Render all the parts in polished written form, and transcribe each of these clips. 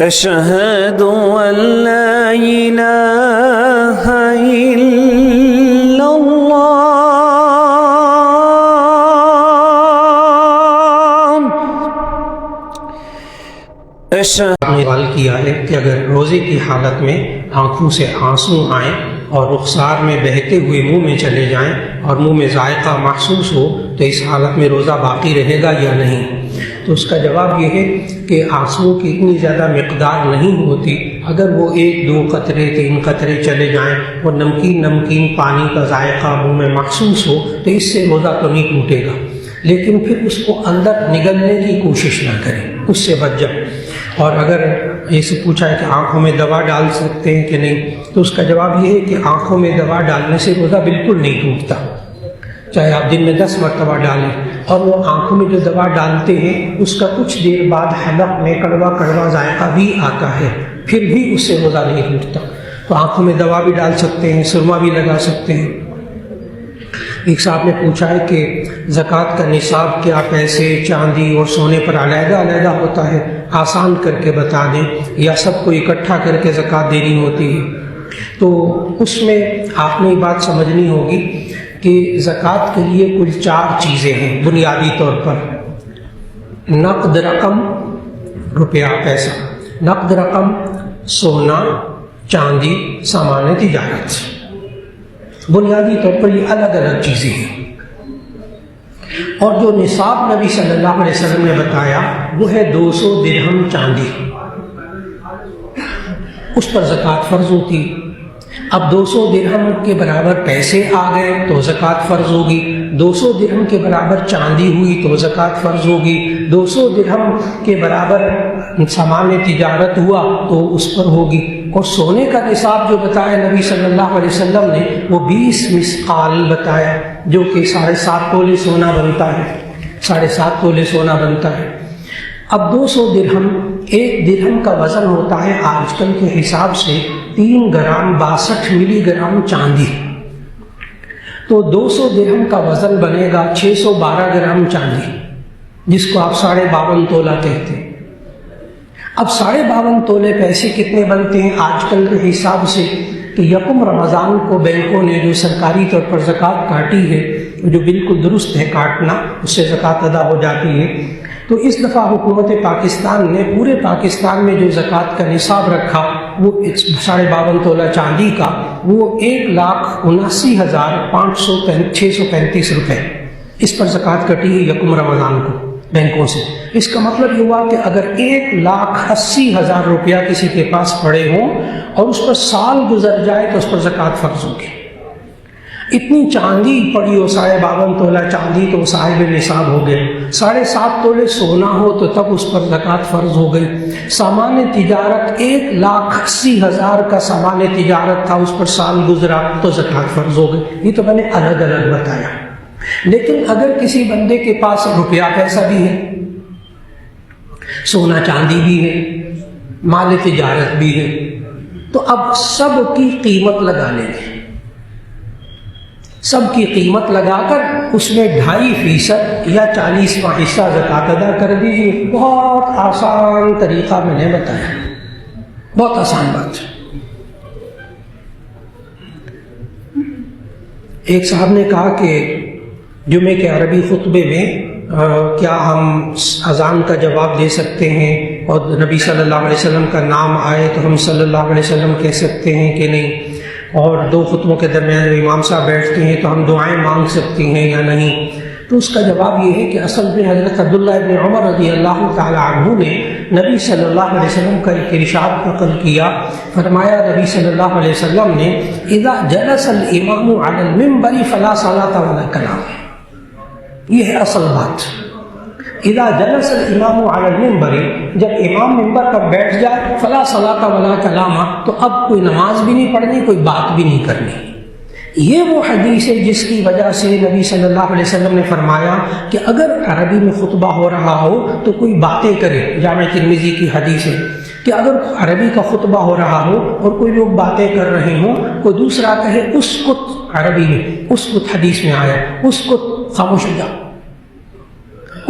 أشهد أن لا إله إلا الله سوال کیا ہے کہ اگر روزے کی حالت میں آنکھوں سے آنسو آئیں اور رخسار میں بہتے ہوئے منہ میں چلے جائیں اور منہ میں ذائقہ محسوس ہو تو اس حالت میں روزہ باقی رہے گا یا نہیں؟ تو اس کا جواب یہ ہے کہ آنسو کی اتنی زیادہ مقدار نہیں ہوتی، اگر وہ 1-2 قطرے 3 قطرے چلے جائیں اور نمکین پانی کا ذائقہ منہ میں محسوس ہو تو اس سے روزہ تو نہیں ٹوٹے گا، لیکن پھر اس کو اندر نگلنے کی کوشش نہ کریں، اس سے بچ جائیں۔ اور اگر اسے پوچھا ہے کہ آنکھوں میں دوا ڈال سکتے ہیں کہ نہیں، تو اس کا جواب یہ ہے کہ آنکھوں میں دوا ڈالنے سے روزہ بالکل نہیں ٹوٹتا، چاہے آپ دن میں 10 مرتبہ ڈالیں، اور وہ آنکھوں میں جو دوا ڈالتے ہیں اس کا کچھ دیر بعد حلق میں کڑوا ذائقہ بھی آتا ہے، پھر بھی اس سے روزہ نہیں ٹوٹتا۔ تو آنکھوں میں دوا بھی ڈال سکتے ہیں، سرما بھی لگا سکتے ہیں۔ ایک صاحب نے پوچھا ہے کہ زکوٰۃ کا نصاب کیا پیسے، چاندی اور سونے پر علیحدہ ہوتا ہے؟ آسان کر کے بتا دیں، یا سب کو اکٹھا کر کے زکوٰۃ دینی ہوتی ہے؟ تو اس میں آپ نے یہ بات سمجھنی ہوگی کہ زکوٰۃ کے لیے کل 4 چیزیں ہیں بنیادی طور پر: نقد رقم، روپیہ پیسہ، نقد رقم، سونا، چاندی، سامان تجارت۔ بنیادی طور پر یہ الگ چیزیں ہیں، اور جو نصاب نبی صلی اللہ علیہ وسلم نے بتایا وہ ہے 200 درہم چاندی، اس پر زکوٰۃ فرض ہوتی۔ اب 200 درہم کے برابر پیسے آ گئے تو زکوٰۃ فرض ہوگی، 200 درہم کے برابر چاندی ہوئی تو زکوٰۃ فرض ہوگی، 200 درہم کے برابر سامان تجارت ہوا تو اس پر ہوگی۔ اور سونے کا نصاب جو بتایا نبی صلی اللہ علیہ وسلم نے وہ 20 مسقال بتایا، جو کہ 7.5 تولے سونا بنتا ہے، 7.5 تولے سونا بنتا ہے۔ اب 200 درہم، 1 درہم کا وزن ہوتا ہے آج کل کے حساب سے 3 گرام 62 ملی گرام چاندی، تو 200 درہم کا وزن بنے گا 612 گرام چاندی، جس کو آپ 52.5 تولہ کہتے ہیں۔ اب 52.5 تولے پیسے کتنے بنتے ہیں آج کل کے حساب سے؟ کہ یکم رمضان کو بینکوں نے جو سرکاری طور پر زکوٰۃ کاٹی ہے، جو بالکل درست ہے کاٹنا، اس سے زکوٰۃ ادا ہو جاتی ہے، تو اس دفعہ حکومت پاکستان نے پورے پاکستان میں جو زکوٰۃ کا نصاب رکھا وہ 52.5 تولہ چاندی کا، وہ 1,79,635 روپے، اس پر زکوٰۃ کٹی ہے یکم رمضان کو بینکوں سے۔ اس کا مطلب یہ ہوا کہ اگر 1,80,000 روپیہ کسی کے پاس پڑے ہوں اور اس پر سال گزر جائے تو اس پر زکوٰۃ فرض ہوگی۔ اتنی چاندی پڑی ہو، 52.5 تولہ چاندی، تو صاحب نصاب ہو گئے۔ 7.5 تولے سونا ہو تو تب اس پر زکوٰۃ فرض ہو گئی۔ سامان تجارت 1,80,000 کا سامان تجارت تھا، اس پر سال گزرا تو زکوٰۃ فرض ہو گئی۔ یہ تو میں نے الگ بتایا۔ لیکن اگر کسی بندے کے پاس روپیہ پیسہ بھی ہے، سونا چاندی بھی ہے، مال تجارت بھی ہے، تو اب سب کی قیمت لگا لیں گے، سب کی قیمت لگا کر اس میں 2.5% یا 40واں حصہ زکوٰۃ ادا کر دیجیے۔ بہت آسان طریقہ میں نے بتایا، بہت آسان بات۔ ایک صاحب نے کہا کہ جمعے کے عربی خطبے میں کیا ہم اذان کا جواب دے سکتے ہیں، اور نبی صلی اللہ علیہ وسلم کا نام آئے تو ہم صلی اللہ علیہ وسلم کہہ سکتے ہیں کہ نہیں، اور 2 خطبوں کے درمیان جب امام صاحب بیٹھتے ہیں تو ہم دعائیں مانگ سکتی ہیں یا نہیں؟ تو اس کا جواب یہ ہے کہ اصل میں حضرت عبداللہ ابن عمر رضی اللہ تعالی عنہ نے نبی صلی اللہ علیہ وسلم کا ایک ارشاد نقل کیا، فرمایا نبی صلی اللہ علیہ وسلم نے اذا جلس الامام علی المنبر فلا صلاۃ ولا کلام، یہ ہے اصل بات۔ اذا جلس الامام علی المنبر، جب امام منبر پر بیٹھ جائے، فلا صلاۃ ولا کلام، تو اب کوئی نماز بھی نہیں پڑھنی، کوئی بات بھی نہیں کرنی۔ یہ وہ حدیث ہے جس کی وجہ سے نبی صلی اللہ علیہ وسلم نے فرمایا کہ اگر عربی میں خطبہ ہو رہا ہو تو کوئی باتیں کرے۔ جامع ترمذی کی حدیث ہے کہ اگر عربی کا خطبہ ہو رہا ہو اور کوئی لوگ باتیں کر رہے ہوں، کوئی دوسرا کہے اسکت، عربی میں اسکت حدیث میں آیا، اسکت، خاموش ہو جا،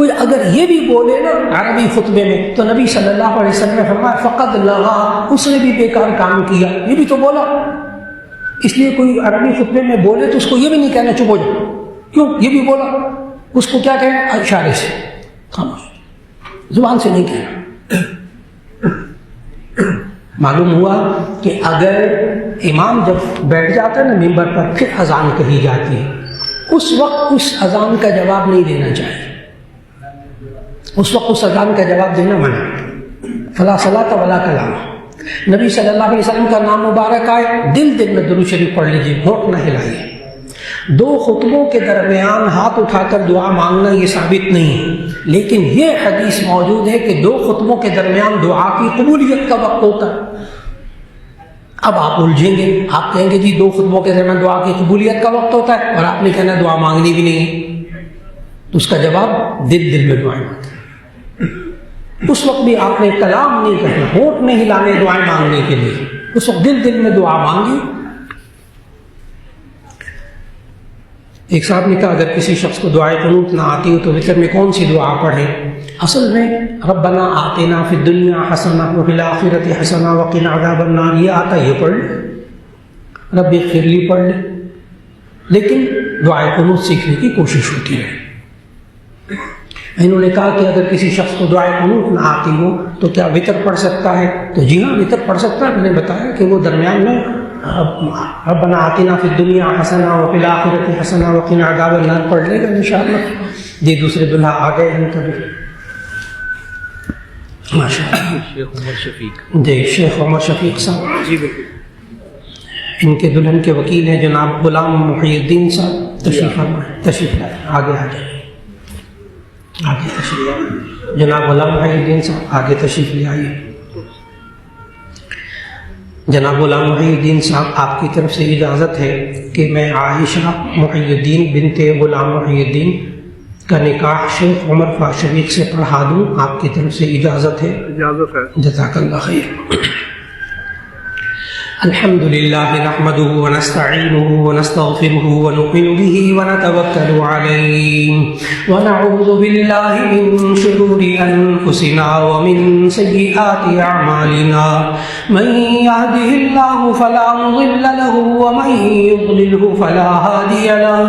کوئی اگر یہ بھی بولے نا عربی خطبے میں تو نبی صلی اللہ علیہ وسلم نے فرمایا فقط لغا، اس نے بھی بیکار کام کیا، یہ بھی تو بولا۔ اس لیے کوئی عربی خطبے میں بولے تو اس کو یہ بھی نہیں کہنا چپ ہو جاؤ، کیوں یہ بھی بولا، اس کو کیا کہنا، اشارے سے، خاموش، زبان سے نہیں کہنا۔ معلوم ہوا کہ اگر امام جب بیٹھ جاتا ہے نا ممبر پر پھر اذان کہی جاتی ہے، اس وقت اس اذان کا جواب نہیں دینا چاہیے، اس وقت اس اذان کا جواب دینا منع، فلا صلاۃ ولا کلام۔ نبی صلی اللہ علیہ وسلم کا نام مبارک آئے، دل دل میں درود شریف پڑھ لیجیے، ہونٹ نہ ہلائیے۔ دو خطبوں کے درمیان ہاتھ اٹھا کر دعا مانگنا یہ ثابت نہیں ہے، لیکن یہ حدیث موجود ہے کہ دو خطبوں کے درمیان دعا کی قبولیت کا وقت ہوتا ہے۔ اب آپ الجھیں گے، آپ کہیں گے جی دو خطبوں کے درمیان دعا کی قبولیت کا وقت ہوتا ہے اور آپ نے کہنا دعا مانگنی بھی نہیں، تو اس کا جواب دل دل میں دعائیں مانگیں۔ اس وقت بھی آپ نے کلام نہیں کرنا، ہونٹ نہیں ہلانے دعائیں مانگنے کے لیے، اس وقت دل دل میں دعا مانگی۔ ایک صاحب نے کہا اگر کسی شخص کو دعائے قنوت نہ آتی ہو تو وتر میں کون سی دعا پڑھے؟ اصل میں ربنا آتنا فی الدنیا حسنہ وفی الآخرۃ حسنہ وقنا عذاب النار یہ آتا، یہ پڑھ لے، رب اغفر لی پڑھ لے، لیکن دعائے قنوت سیکھنے کی کوشش ہوتی ہے۔ انہوں نے کہا کہ اگر کسی شخص کو دعائے قنوت نہ آتی ہو تو کیا وتر پڑھ سکتا ہے؟ تو جی ہاں وتر پڑھ سکتا ہے۔ میں نے بتایا کہ وہ درمیان میں ربنا آتنا فی الدنیا حسنہ وفی الآخرۃ حسنہ وقنا عذاب النار پڑھ لے گا انشاءاللہ۔ جی دوسرے دلہا آ گئے ہیں کبھی، ماشاء اللہ، شیخ عمر شفیق۔ جی شیخ عمر شفیق صاحب، جی بالکل، ان کے دلہن کے وکیل ہیں جناب غلام محی الدین صاحب، تشریف فرمائیں، تشریف لائیں، آگے آ جائیں، آگے تشریف، جناب غلام محی الدین صاحب آگے تشریف لے آئیے۔ جناب غلام محی الدین صاحب آپ کی طرف سے اجازت ہے کہ میں عائشہ محی الدین بنت غلام محی الدین کا نکاح شیخ عمر شفیق سے پڑھا دوں؟ آپ کی طرف سے اجازت ہے؟ اجازت ہے۔ جزاک اللہ خیر۔ الحمد لله نحمده ونستعينه ونستغفره ونؤمن به ونتوكل عليه ونعوذ بالله من شرور أنفسنا ومن سيئات أعمالنا من يهده الله فلا مضل له ومن يضلله فلا هادي له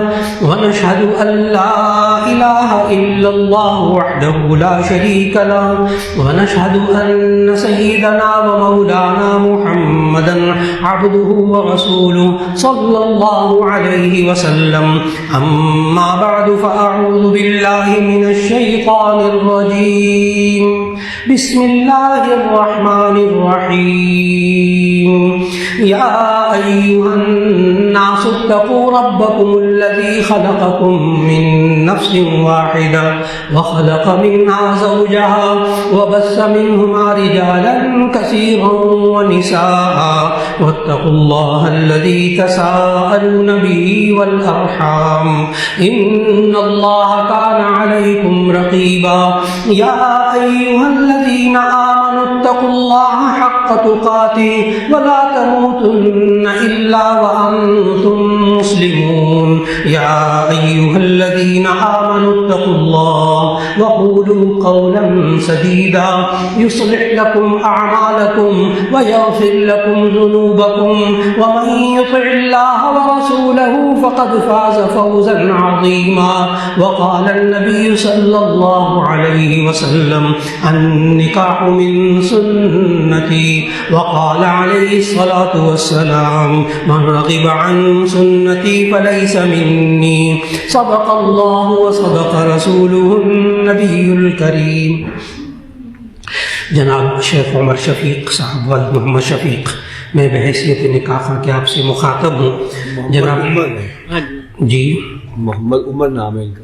ونشهد أن لا إله إلا الله وحده لا شريك له ونشهد أن سيدنا ومولانا محمدا عبده ورسوله صلى الله عليه وسلم أما بعد فأعوذ بالله من الشيطان الرجيم بسم الله الرحمن الرحيم يا أيها الناس اتقوا ربكم الذي خلقكم من نفس واحدة وخلق منها زوجها وبث منهما رجالا كثيرا ونساء واتقوا الله الذي تساءلون به والأرحام إن الله كان عليكم رقيبا يا أيها الذين آمنوا اتقوا الله حق تقاته ولا تموتن إلا وأنتم مسلمون يا أيها الذين آمنوا اتقوا الله وقولوا قولا سديدا يصلح لكم أعمالكم ويغفر لكم ذنوبكم ومن يطع الله ورسوله فقد فاز فوزا عظيما وقال النبي صلى الله عليه وسلم النكاح من سنتي وقال عليه الصلاة والسلام من رغب عن سنتي فليس مني صدق الله وصدق رسوله النبي الكريم۔ جناب شیخ عمر شفیق صاحب ولد محمد شفیق، میں بحیثیت نکاح کے آپ سے مخاطب ہوں۔ جناب جی محمد عمر نام ہے ان کا،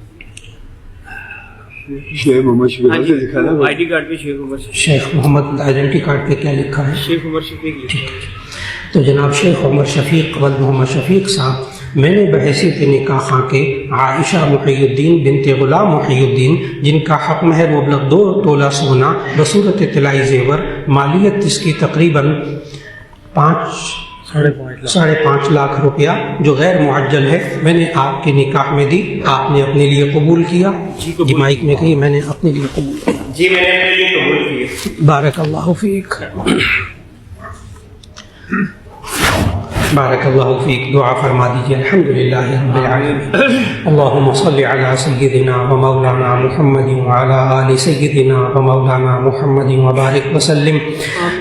شیخ محمد شفیق سے لکھا نا آئی ڈی کارڈ پہ شیخ عمر شفیق، شیخ محمد آئیڈینٹی کارڈ پہ کیا لکھا ہے؟ شیخ عمر شفیق لکھا ہے۔ تو جناب شیخ عمر شفیق ولد محمد شفیق صاحب، میں نے بحیثیت نکاح خاں کے عائشہ محی الدین بنت غلام محی الدین، جن کا حق مہر مبلغ 2 تولہ سونا بصورت طلائی زیور، مالیت اس کی تقریباً 5.5 لاکھ روپیہ جو غیر معجل ہے میں نے آپ کے نکاح میں دی، آپ نے اپنے لیے قبول کیا؟ جی مائک میں کہی میں نے اپنے لیے قبول کیا۔ جی میں نے اپنے لیے قبول کیا۔ بارک اللہ فیک، بارک اللہ فیک۔ دعا فرما دیجیے۔ الحمدللہ رب العالمین، اللہم صلی علی سیدنا و مولانا محمد وعلی آل سیدنا و مولانا محمد وبارک وسلم۔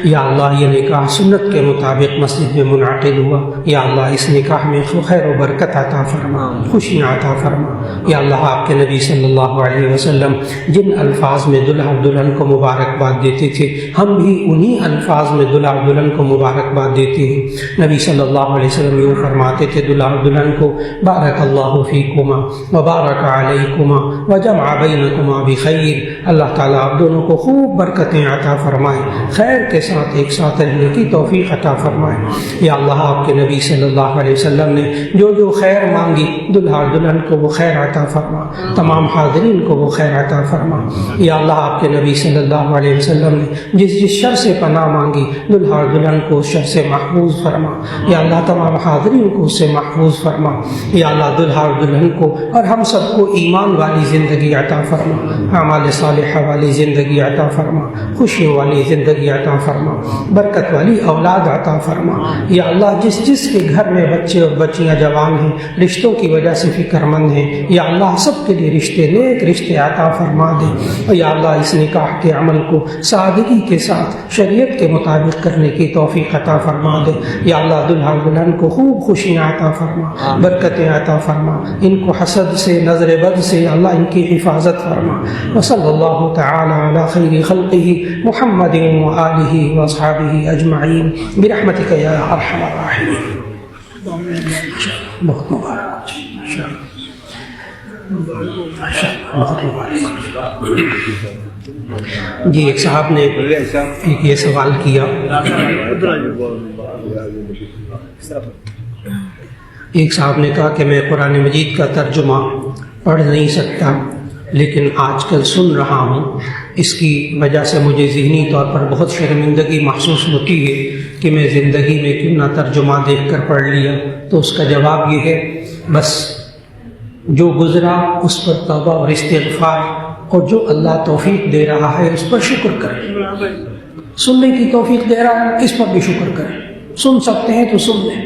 یا اللہ یہ نکاح سنت کے مطابق مسجد میں منعقد ہوا، یا اللہ اس نکاح میں خیر و برکت عطا فرما، خوشیاں عطا فرما۔ یا اللہ آپ کے نبی صلی اللہ علیہ وسلم جن الفاظ میں دلہا دلہن کو مبارکباد دیتے تھے، ہم بھی انہی الفاظ میں دلہا دلہن کو مبارکباد دیتے ہیں۔ نبی صلی اللہ علیہ وسلم یوں فرماتے تھے دلہا دلہن کو، بارک اللہ فیکما وبارک علیکما وجمع بینکما بخیر۔ اللہ تعالیٰ آپ دونوں کو خوب برکتیں عطا فرمائے، خیر کے ساتھ ایک ساتھ رہنے کی توفیق عطا فرمائے۔ یا اللہ آپ کے نبی صلی اللہ علیہ وسلم نے جو جو خیر مانگی دلہا دلہن کو وہ خیر عطا فرما، تمام حاضرین کو وہ خیر عطا فرما۔ یا اللہ آپ کے نبی صلی اللہ علیہ وسلم نے جس جس شر سے پناہ مانگی دلہا دلہن کو اس شر سے محفوظ فرما۔ یا اللہ تمام حاضرین کو اس سے محفوظ فرما۔ یا اللہ دلہا اور دلہن کو اور ہم سب کو ایمان والی زندگی عطا فرما، اعمال صالحہ والی زندگی عطا فرما، خوشیوں والی زندگی عطا فرما، برکت والی اولاد عطا فرما۔ یا اللہ جس جس کے گھر میں بچے اور بچیاں جوان ہیں، رشتوں کی وجہ سے فکر مند ہیں، یا اللہ سب کے لیے رشتے نیک رشتے عطا فرما دے۔ یا اللہ اس نکاح کے عمل کو سادگی کے ساتھ شریعت کے مطابق کرنے کی توفیق عطا فرما دے۔ یا اللہ دلہا دلہن کو خوب خوشیاں عطا فرما، برکتیں عطا فرما، ان کو حسد سے نظر بد سے اللہ ان کی حفاظت فرما۔ وصلی اللہ تعالی علی خیر خلقہ محمد وآلہ واصحابہ اجمعین برحمتک یا ارحم الراحمین۔ بہت مبارک، بہت مبارک۔ جی ایک صاحب نے ایک یہ سوال کیا، ایک صاحب نے کہا کہ میں قرآن مجید کا ترجمہ پڑھ نہیں سکتا لیکن آج کل سن رہا ہوں، اس کی وجہ سے مجھے ذہنی طور پر بہت شرمندگی محسوس ہوتی ہے کہ میں زندگی میں کیوں نہ ترجمہ دیکھ کر پڑھ لیا۔ تو اس کا جواب یہ ہے بس جو گزرا اس پر توبہ اور استغفار، اور جو اللہ توفیق دے رہا ہے اس پر شکر کریں۔ سننے کی توفیق دے رہا ہے اس پر بھی شکر کریں۔ سن سکتے ہیں تو سن لیں،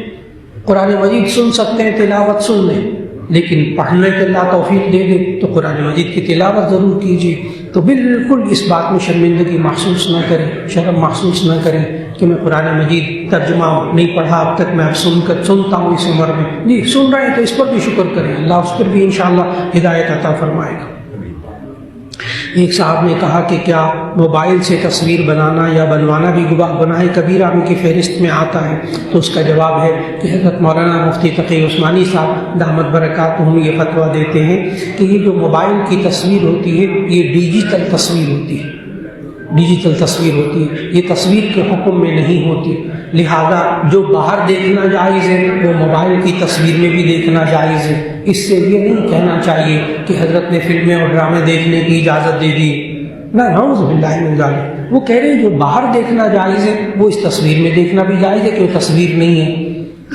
قرآن مجید سن سکتے ہیں، تلاوت سن لیں، لیکن پڑھنے کے اللہ توفیق دے دے تو قرآن مجید کی تلاوت ضرور کیجیے۔ تو بالکل اس بات میں شرمندگی محسوس نہ کریں، شرم محسوس نہ کریں کہ میں قرآن مجید ترجمہ نہیں پڑھا اب تک، میں اب سنتا ہوں اس عمر میں۔ جی سن رہے ہیں تو اس پر بھی شکر کریں، اللہ اس پر بھی انشاءاللہ ہدایت عطا فرمائے گا۔ ایک صاحب نے کہا کہ کیا موبائل سے تصویر بنانا یا بنوانا بھی گناہ کبیرہ کی فہرست میں آتا ہے؟ تو اس کا جواب ہے کہ حضرت مولانا مفتی تقی عثمانی صاحب دامت برکاتہم یہ فتویٰ دیتے ہیں کہ یہ جو موبائل کی تصویر ہوتی ہے یہ ڈیجیٹل تصویر ہوتی ہے، ڈیجیٹل تصویر ہوتی ہے، یہ تصویر کے حکم میں نہیں ہوتی، لہذا جو باہر دیکھنا جائز ہے وہ موبائل کی تصویر میں بھی دیکھنا جائز ہے۔ اس سے یہ نہیں کہنا چاہیے کہ حضرت نے فلمیں اور ڈرامے دیکھنے کی اجازت دے دی، نہ نعوذ باللہ من ذالک۔ وہ کہہ رہے ہیں جو باہر دیکھنا جائز ہے وہ اس تصویر میں دیکھنا بھی جائز ہے کہ وہ تصویر نہیں ہے،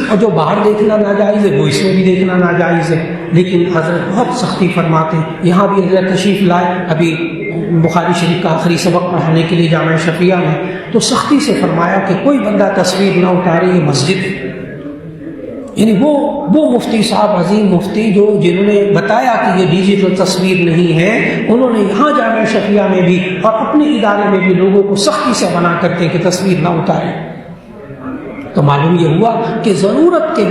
اور جو باہر دیکھنا ناجائز ہے وہ اس میں بھی دیکھنا ناجائز ہے۔ لیکن حضرت بہت سختی فرماتے ہیں، یہاں بھی حضرت تشریف لائے ابھی بخاری شریف کا آخری سبق پڑھانے کے لیے جامعہ شفیہ میں، تو سختی سے فرمایا کہ کوئی بندہ تصویر نہ اتارے، یہ مسجد ہے۔ یعنی وہ مفتی صاحب عظیم مفتی جنہوں نے بتایا کہ یہ ڈیجیٹل تصویر نہیں ہے، انہوں نے یہاں جامعہ شفیہ میں بھی اور اپنے ادارے میں بھی لوگوں کو سختی سے منع کرتے ہیں کہ تصویر نہ اتاریں۔ تو معلوم یہ ہوا کہ ضرورت کے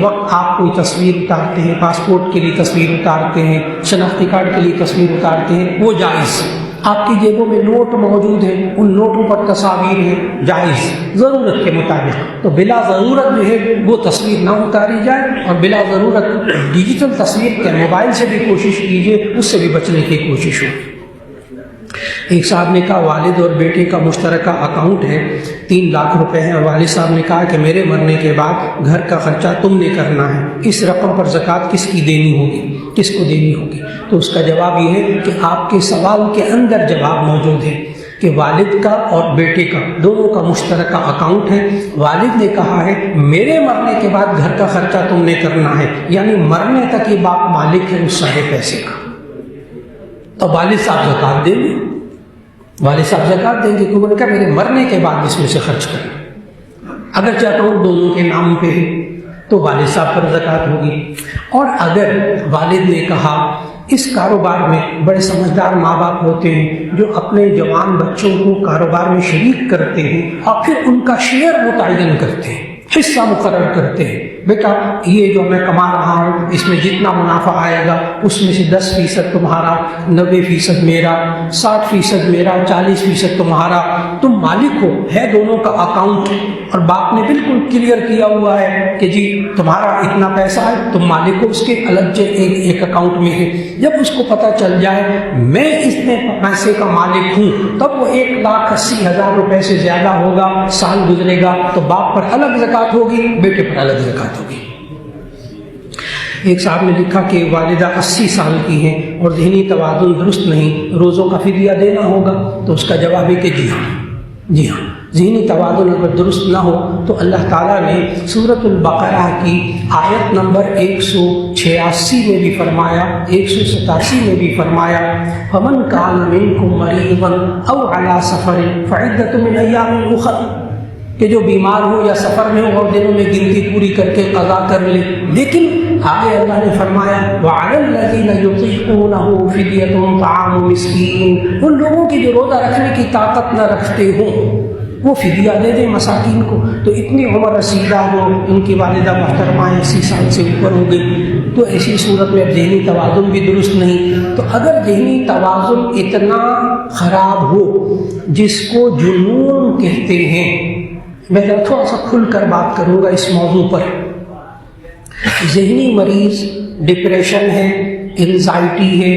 وقت آپ کوئی تصویر اتارتے ہیں، پاسپورٹ کے لیے تصویر اتارتے ہیں، شناختی کارڈ کے لیے تصویر اتارتے ہیں، وہ جائز۔ آپ کی جیبوں میں نوٹ موجود ہیں، ان نوٹوں پر تصاویر ہیں، جائز ضرورت کے مطابق۔ تو بلا ضرورت جو ہے وہ تصویر نہ اتاری جائے، اور بلا ضرورت ڈیجیٹل تصویر کے موبائل سے بھی کوشش کیجیے، اس سے بھی بچنے کی کوشش ہو۔ ایک صاحب نے کہا والد اور بیٹے کا مشترکہ اکاؤنٹ ہے، 3 لاکھ روپے ہیں، اور والد صاحب نے کہا کہ میرے مرنے کے بعد گھر کا خرچہ تم نے کرنا ہے، اس رقم پر زکوٰۃ کس کی دینی ہوگی، کس کو دینی ہوگی؟ تو اس کا جواب یہ ہے کہ آپ کے سوال کے اندر جواب موجود ہے کہ کہ والد کا اور بیٹے کا دونوں کا مشترکہ اکاؤنٹ ہے. والد نے کہا ہے میرے مرنے کے بعد گھر کا خرچہ تم نے کرنا ہے، یعنی مرنے تک یہ باپ مالک ہے اس سارے پیسے کا. تو والد صاحب زکوٰۃ دیں گے، والد صاحب زکوٰۃ دیں گے، کیونکہ نے کہا میرے مرنے کے بعد اس میں سے خرچ کرنا. اگرچہ اکاؤنٹ دونوں کے نام پہ ہے تو والد صاحب پر زکوٰۃ ہوگی. اور اگر والد نے کہا اس کاروبار میں، بڑے سمجھدار ماں باپ ہوتے ہیں جو اپنے جوان بچوں کو کاروبار میں شریک کرتے ہیں اور پھر ان کا شیئر متعین کرتے ہیں، حصہ مقرر کرتے ہیں، بیٹا یہ جو میں کما رہا ہوں اس میں جتنا منافع آئے گا اس میں سے 10% تمہارا، 90% میرا، 60% میرا، 40% تمہارا. تم مالک ہو، ہے دونوں کا اکاؤنٹ اور باپ نے بالکل کلیئر کیا ہوا ہے کہ جی تمہارا اتنا پیسہ ہے، تم مالک ہو، اس کے الگ ایک اکاؤنٹ میں ہے. جب اس کو پتہ چل جائے میں اتنے پیسے کا مالک ہوں تب وہ 1,80,000 روپے سے زیادہ ہوگا، سال گزرے گا تو باپ پر الگ زکوٰۃ ہوگی، بیٹے پر الگ زکوٰۃ ہوگی. ایک صاحب نے لکھا کہ والدہ 80 سال کی ہیں اور ذہنی توازن درست نہیں، روزوں کا فدیہ دینا ہوگا. تو اس کا جواب ہے کہ جی ہاں، ذہنی توازن اگر درست نہ ہو تو اللہ تعالیٰ نے سورۃ البقرہ کی آیت نمبر 186 میں بھی فرمایا، 187 میں بھی فرمایا فَمَنْ كَانَ مِنْكُمْ مَرِيضًا أَوْ عَلَىٰ سَفَرٍ فَعِدَّةٌ مِنْ أَيَّامٍ أُخَرَ، کہ جو بیمار ہو یا سفر میں ہو اور دنوں میں گنتی پوری کر کے قضا کر لے. لیکن آگے اللہ نے فرمایا وَعَلَى الَّذِينَ يُطِيقُونَهُ فِدْيَةٌ طَعَامُ مِسْكِينٍ، ان لوگوں کی جو روزہ رکھنے کی طاقت نہ رکھتے ہوں وہ فدیہ دے دیں مساکین کو. تو اتنی عمر رسیدہ ہو، ان کی والدہ محترمہ 80 سال سے اوپر ہو گئی، تو ایسی صورت میں اب ذہنی توازن بھی درست نہیں. تو اگر ذہنی توازن اتنا خراب ہو جس کو جنون کہتے ہیں، میں تھوڑا سا کھل کر بات کروں گا اس موضوع پر. ذہنی مریض ڈپریشن ہے، انزائٹی ہے،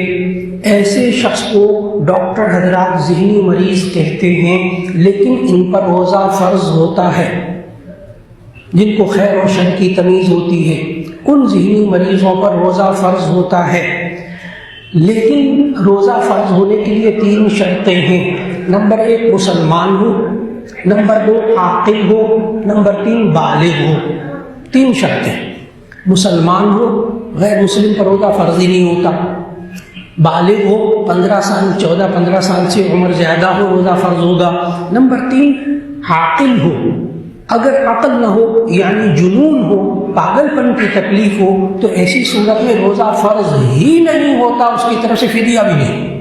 ایسے شخص کو ڈاکٹر حضرات ذہنی مریض کہتے ہیں، لیکن ان پر روزہ فرض ہوتا ہے. جن کو خیر و شر کی تمیز ہوتی ہے ان ذہنی مریضوں پر روزہ فرض ہوتا ہے. لیکن روزہ فرض ہونے کے لیے 3 شرطیں ہیں. نمبر 1 مسلمان ہو، نمبر 2 عاقل ہو، نمبر 3 بالغ ہو. 3 شرطیں. مسلمان ہو، غیر مسلم پر روزہ فرض ہی نہیں ہوتا. بالغ ہو، 15 سال 14-15 سال سے عمر زیادہ ہو، روزہ فرض ہوگا. نمبر 3 عاقل ہو. اگر عقل نہ ہو یعنی جنون ہو، پاگل پن کی تکلیف ہو، تو ایسی صورت میں روزہ فرض ہی نہیں ہوتا، اس کی طرف سے فدیہ بھی نہیں.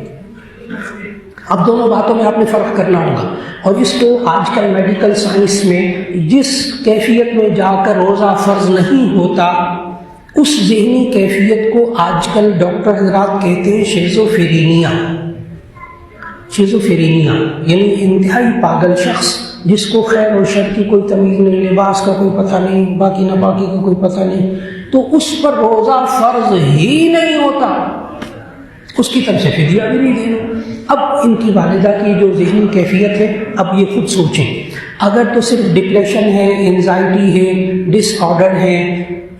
اب دونوں باتوں میں آپ نے فرق کرنا ہوگا. اور اس کو آج کل میڈیکل سائنس میں جس کیفیت میں جا کر روزہ فرض نہیں ہوتا اس ذہنی کیفیت کو آج کل ڈاکٹر حضرات کہتے ہیں شیزوفرینیا. شیزوفرینیا یعنی انتہائی پاگل شخص جس کو خیر و شر کی کوئی تمیز نہیں، لباس کا کوئی پتہ نہیں، باقی ناپاکی کا کوئی پتہ نہیں، تو اس پر روزہ فرض ہی نہیں ہوتا، اس کی طرف سے فدیہ بھی نہیں دینا. اب ان کی والدہ کی جو ذہنی کیفیت ہے اب یہ خود سوچیں. اگر تو صرف ڈپریشن ہے، انزائٹی ہے، ڈس آرڈر ہے،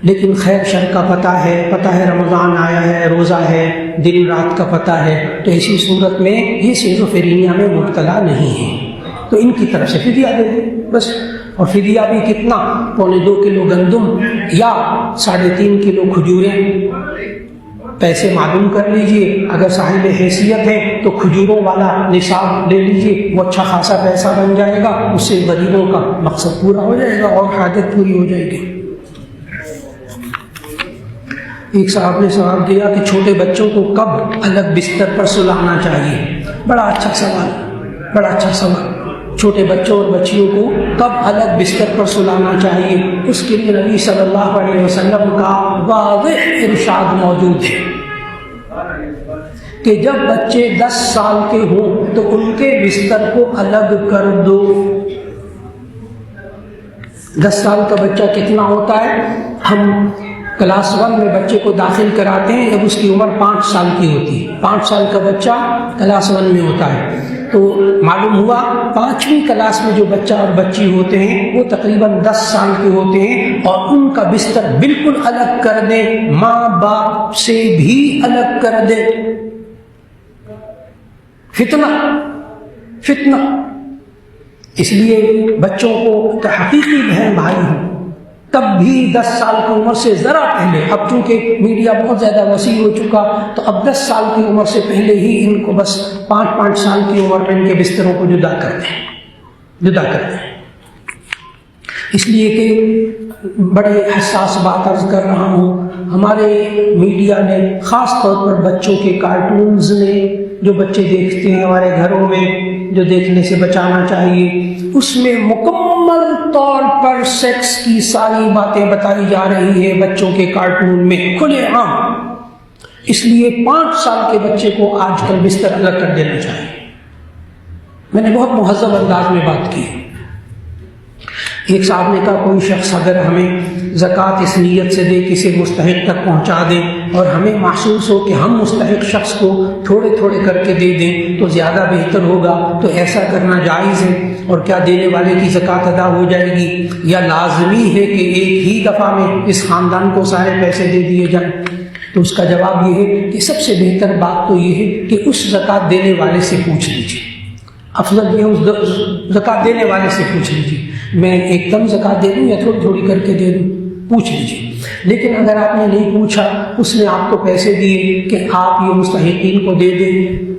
لیکن خیر شر کا پتہ ہے رمضان آیا ہے، روزہ ہے، دن رات کا پتہ ہے، تو ایسی صورت میں یہ شیزوفرینیا میں مبتلا نہیں ہے، تو ان کی طرف سے فدیہ دے دیں بس. اور فدیہ بھی کتنا؟ 2.25 کلو گندم یا 3.5 کلو کھجوریں. پیسے معلوم کر لیجئے، اگر صاحب حیثیت ہے تو کھجوروں والا نصاب لے لیجئے، وہ اچھا خاصا پیسہ بن جائے گا، اس سے غریبوں کا مقصد پورا ہو جائے گا اور حاجت پوری ہو جائے گی. ایک صاحب نے سوال کیا کہ چھوٹے بچوں کو کب الگ بستر پر سلانا چاہیے. بڑا اچھا سوال. چھوٹے بچوں اور بچیوں کو کب الگ بستر پر سلانا چاہیے، اس کے لیے نبی صلی اللہ علیہ وسلم کا واضح ارشاد موجود ہے کہ جب بچے 10 سال کے ہوں تو ان کے بستر کو الگ کر دو. 10 سال کا بچہ کتنا ہوتا ہے؟ ہم کلاس 1 میں بچے کو داخل کراتے ہیں جب اس کی عمر 5 سال کی ہوتی ہے. 5 سال کا بچہ کلاس 1 میں ہوتا ہے، تو معلوم ہوا 5ویں کلاس میں جو بچہ اور بچی ہوتے ہیں وہ تقریباً 10 سال کے ہوتے ہیں، اور ان کا بستر بالکل الگ کر دیں، ماں باپ سے بھی الگ کر دیں. فتنہ. اس لیے بچوں کو کہ حقیقی بہن بھائی ہوں تب بھی 10 سال کی عمر سے ذرا پہلے، اب چونکہ میڈیا بہت زیادہ وسیع ہو چکا تو اب 10 سال کی عمر سے پہلے ہی ان کو بس 5 سال کی عمر میں ان کے بستروں کو جدا کرتے ہیں. اس لیے کہ بڑے حساس بات عرض کر رہا ہوں، ہمارے میڈیا نے خاص طور پر بچوں کے کارٹونز نے، جو بچے دیکھتے ہیں ہمارے گھروں میں، جو دیکھنے سے بچانا چاہیے، اس میں مکمل طور پر سیکس کی ساری باتیں بتائی جا رہی ہے بچوں کے کارٹون میں کھلے عام. اس لیے 5 سال کے بچے کو آج کل بستر الگ کر دینا چاہیے. میں نے بہت مہذب انداز میں بات کی. ایک صاحب نے کہا کوئی شخص اگر ہمیں زکوٰۃ اس نیت سے دے کسی مستحق تک پہنچا دیں اور ہمیں محسوس ہو کہ ہم مستحق شخص کو تھوڑے تھوڑے کر کے دے دیں تو زیادہ بہتر ہوگا، تو ایسا کرنا جائز ہے؟ اور کیا دینے والے کی زکوٰۃ ادا ہو جائے گی یا لازمی ہے کہ ایک ہی دفعہ میں اس خاندان کو سارے پیسے دے دیے جائیں؟ تو اس کا جواب یہ ہے کہ سب سے بہتر بات تو یہ ہے کہ اس زکوٰۃ دینے والے سے پوچھ لیجیے. افضل یہ اس زکوٰۃ دینے والے سے پوچھ لیجیے، میں ایک دم زکوٰۃ دے دوں یا تھوڑی تھوڑی کر کے دے دوں، پوچھ لیجیے. لیکن اگر آپ نے نہیں پوچھا، اس نے آپ کو پیسے دیے کہ آپ یہ مستحقین کو دے دیں،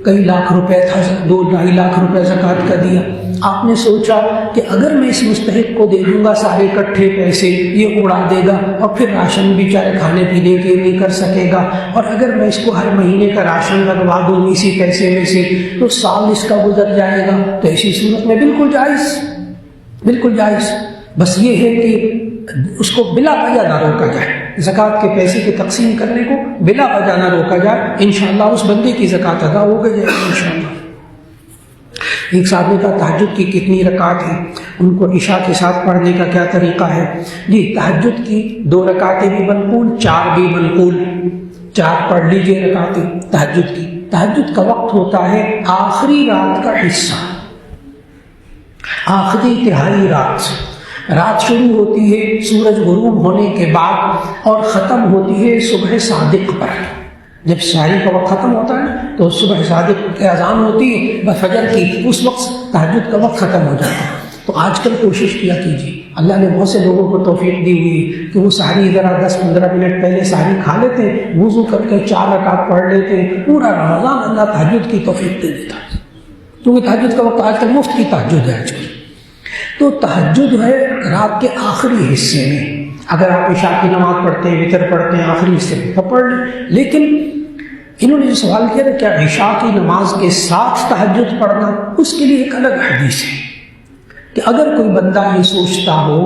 کئی لاکھ روپے تھا، 2-2.5 لاکھ روپے زکوٰۃ کا دیا، آپ نے سوچا کہ اگر میں اس مستحق کو دے دوں گا سارے اکٹھے پیسے، یہ اڑا دے گا اور پھر راشن بیچارے کھانے پینے کے نہیں کر سکے گا، اور اگر میں اس کو ہر مہینے کا راشن لگوا دوں اسی پیسے میں سے تو سال اس کا گزر جائے گا. تو ایسی صورت میں بالکل جائز. بس یہ ہے کہ اس کو بلا وجہ نہ روکا جائے، زکوٰۃ کے پیسے کی تقسیم کرنے کو بلا وجہ نہ روکا جائے. انشاءاللہ اس بندے کی زکوٰۃ ادا ہو گئی ہے انشاءاللہ. ایک صاحب نے کہا تہجد کی کتنی رکعت ہیں، ان کو عشاء کے ساتھ پڑھنے کا کیا طریقہ ہے؟ جی تہجد کی 2 رکعتیں بھی منقول، 4 بھی منقول. 4 پڑھ لیجیے رکعتیں تہجد کی. تہجد کا وقت ہوتا ہے آخری رات کا حصہ، آخری تہائی رات شروع ہوتی ہے سورج غروب ہونے کے بعد اور ختم ہوتی ہے صبح صادق پر. جب سحری کا وقت ختم ہوتا ہے تو صبح صادق کی اذان ہوتی ہے بس فجر کی، اس وقت تہجد کا وقت ختم ہو جاتا ہے. تو آج کل کوشش کیا کیجیے، اللہ نے بہت سے لوگوں کو توفیق دی ہوئی کہ وہ سحری ذرا 10-15 منٹ پہلے سحری کھا لیتے ہیں، وضو کر کے 4 رکعت پڑھ لیتے ہیں، پورا رمضان اللہ تہجد کی توفیق دے دیتا ہے. کیونکہ تہجد کا وقت آج کل مفت کی تہجد ہے. آج کل تو تہجد ہے رات کے آخری حصے میں. اگر آپ عشاء کی نماز پڑھتے ہیں، وتر پڑھتے ہیں، آخری حصے میں تو پڑھ لیں. لیکن انہوں نے جو سوال کیا تھا کیا عشاء کی نماز کے ساتھ تہجد پڑھنا، اس کے لیے ایک الگ حدیث ہے کہ اگر کوئی بندہ یہ سوچتا ہو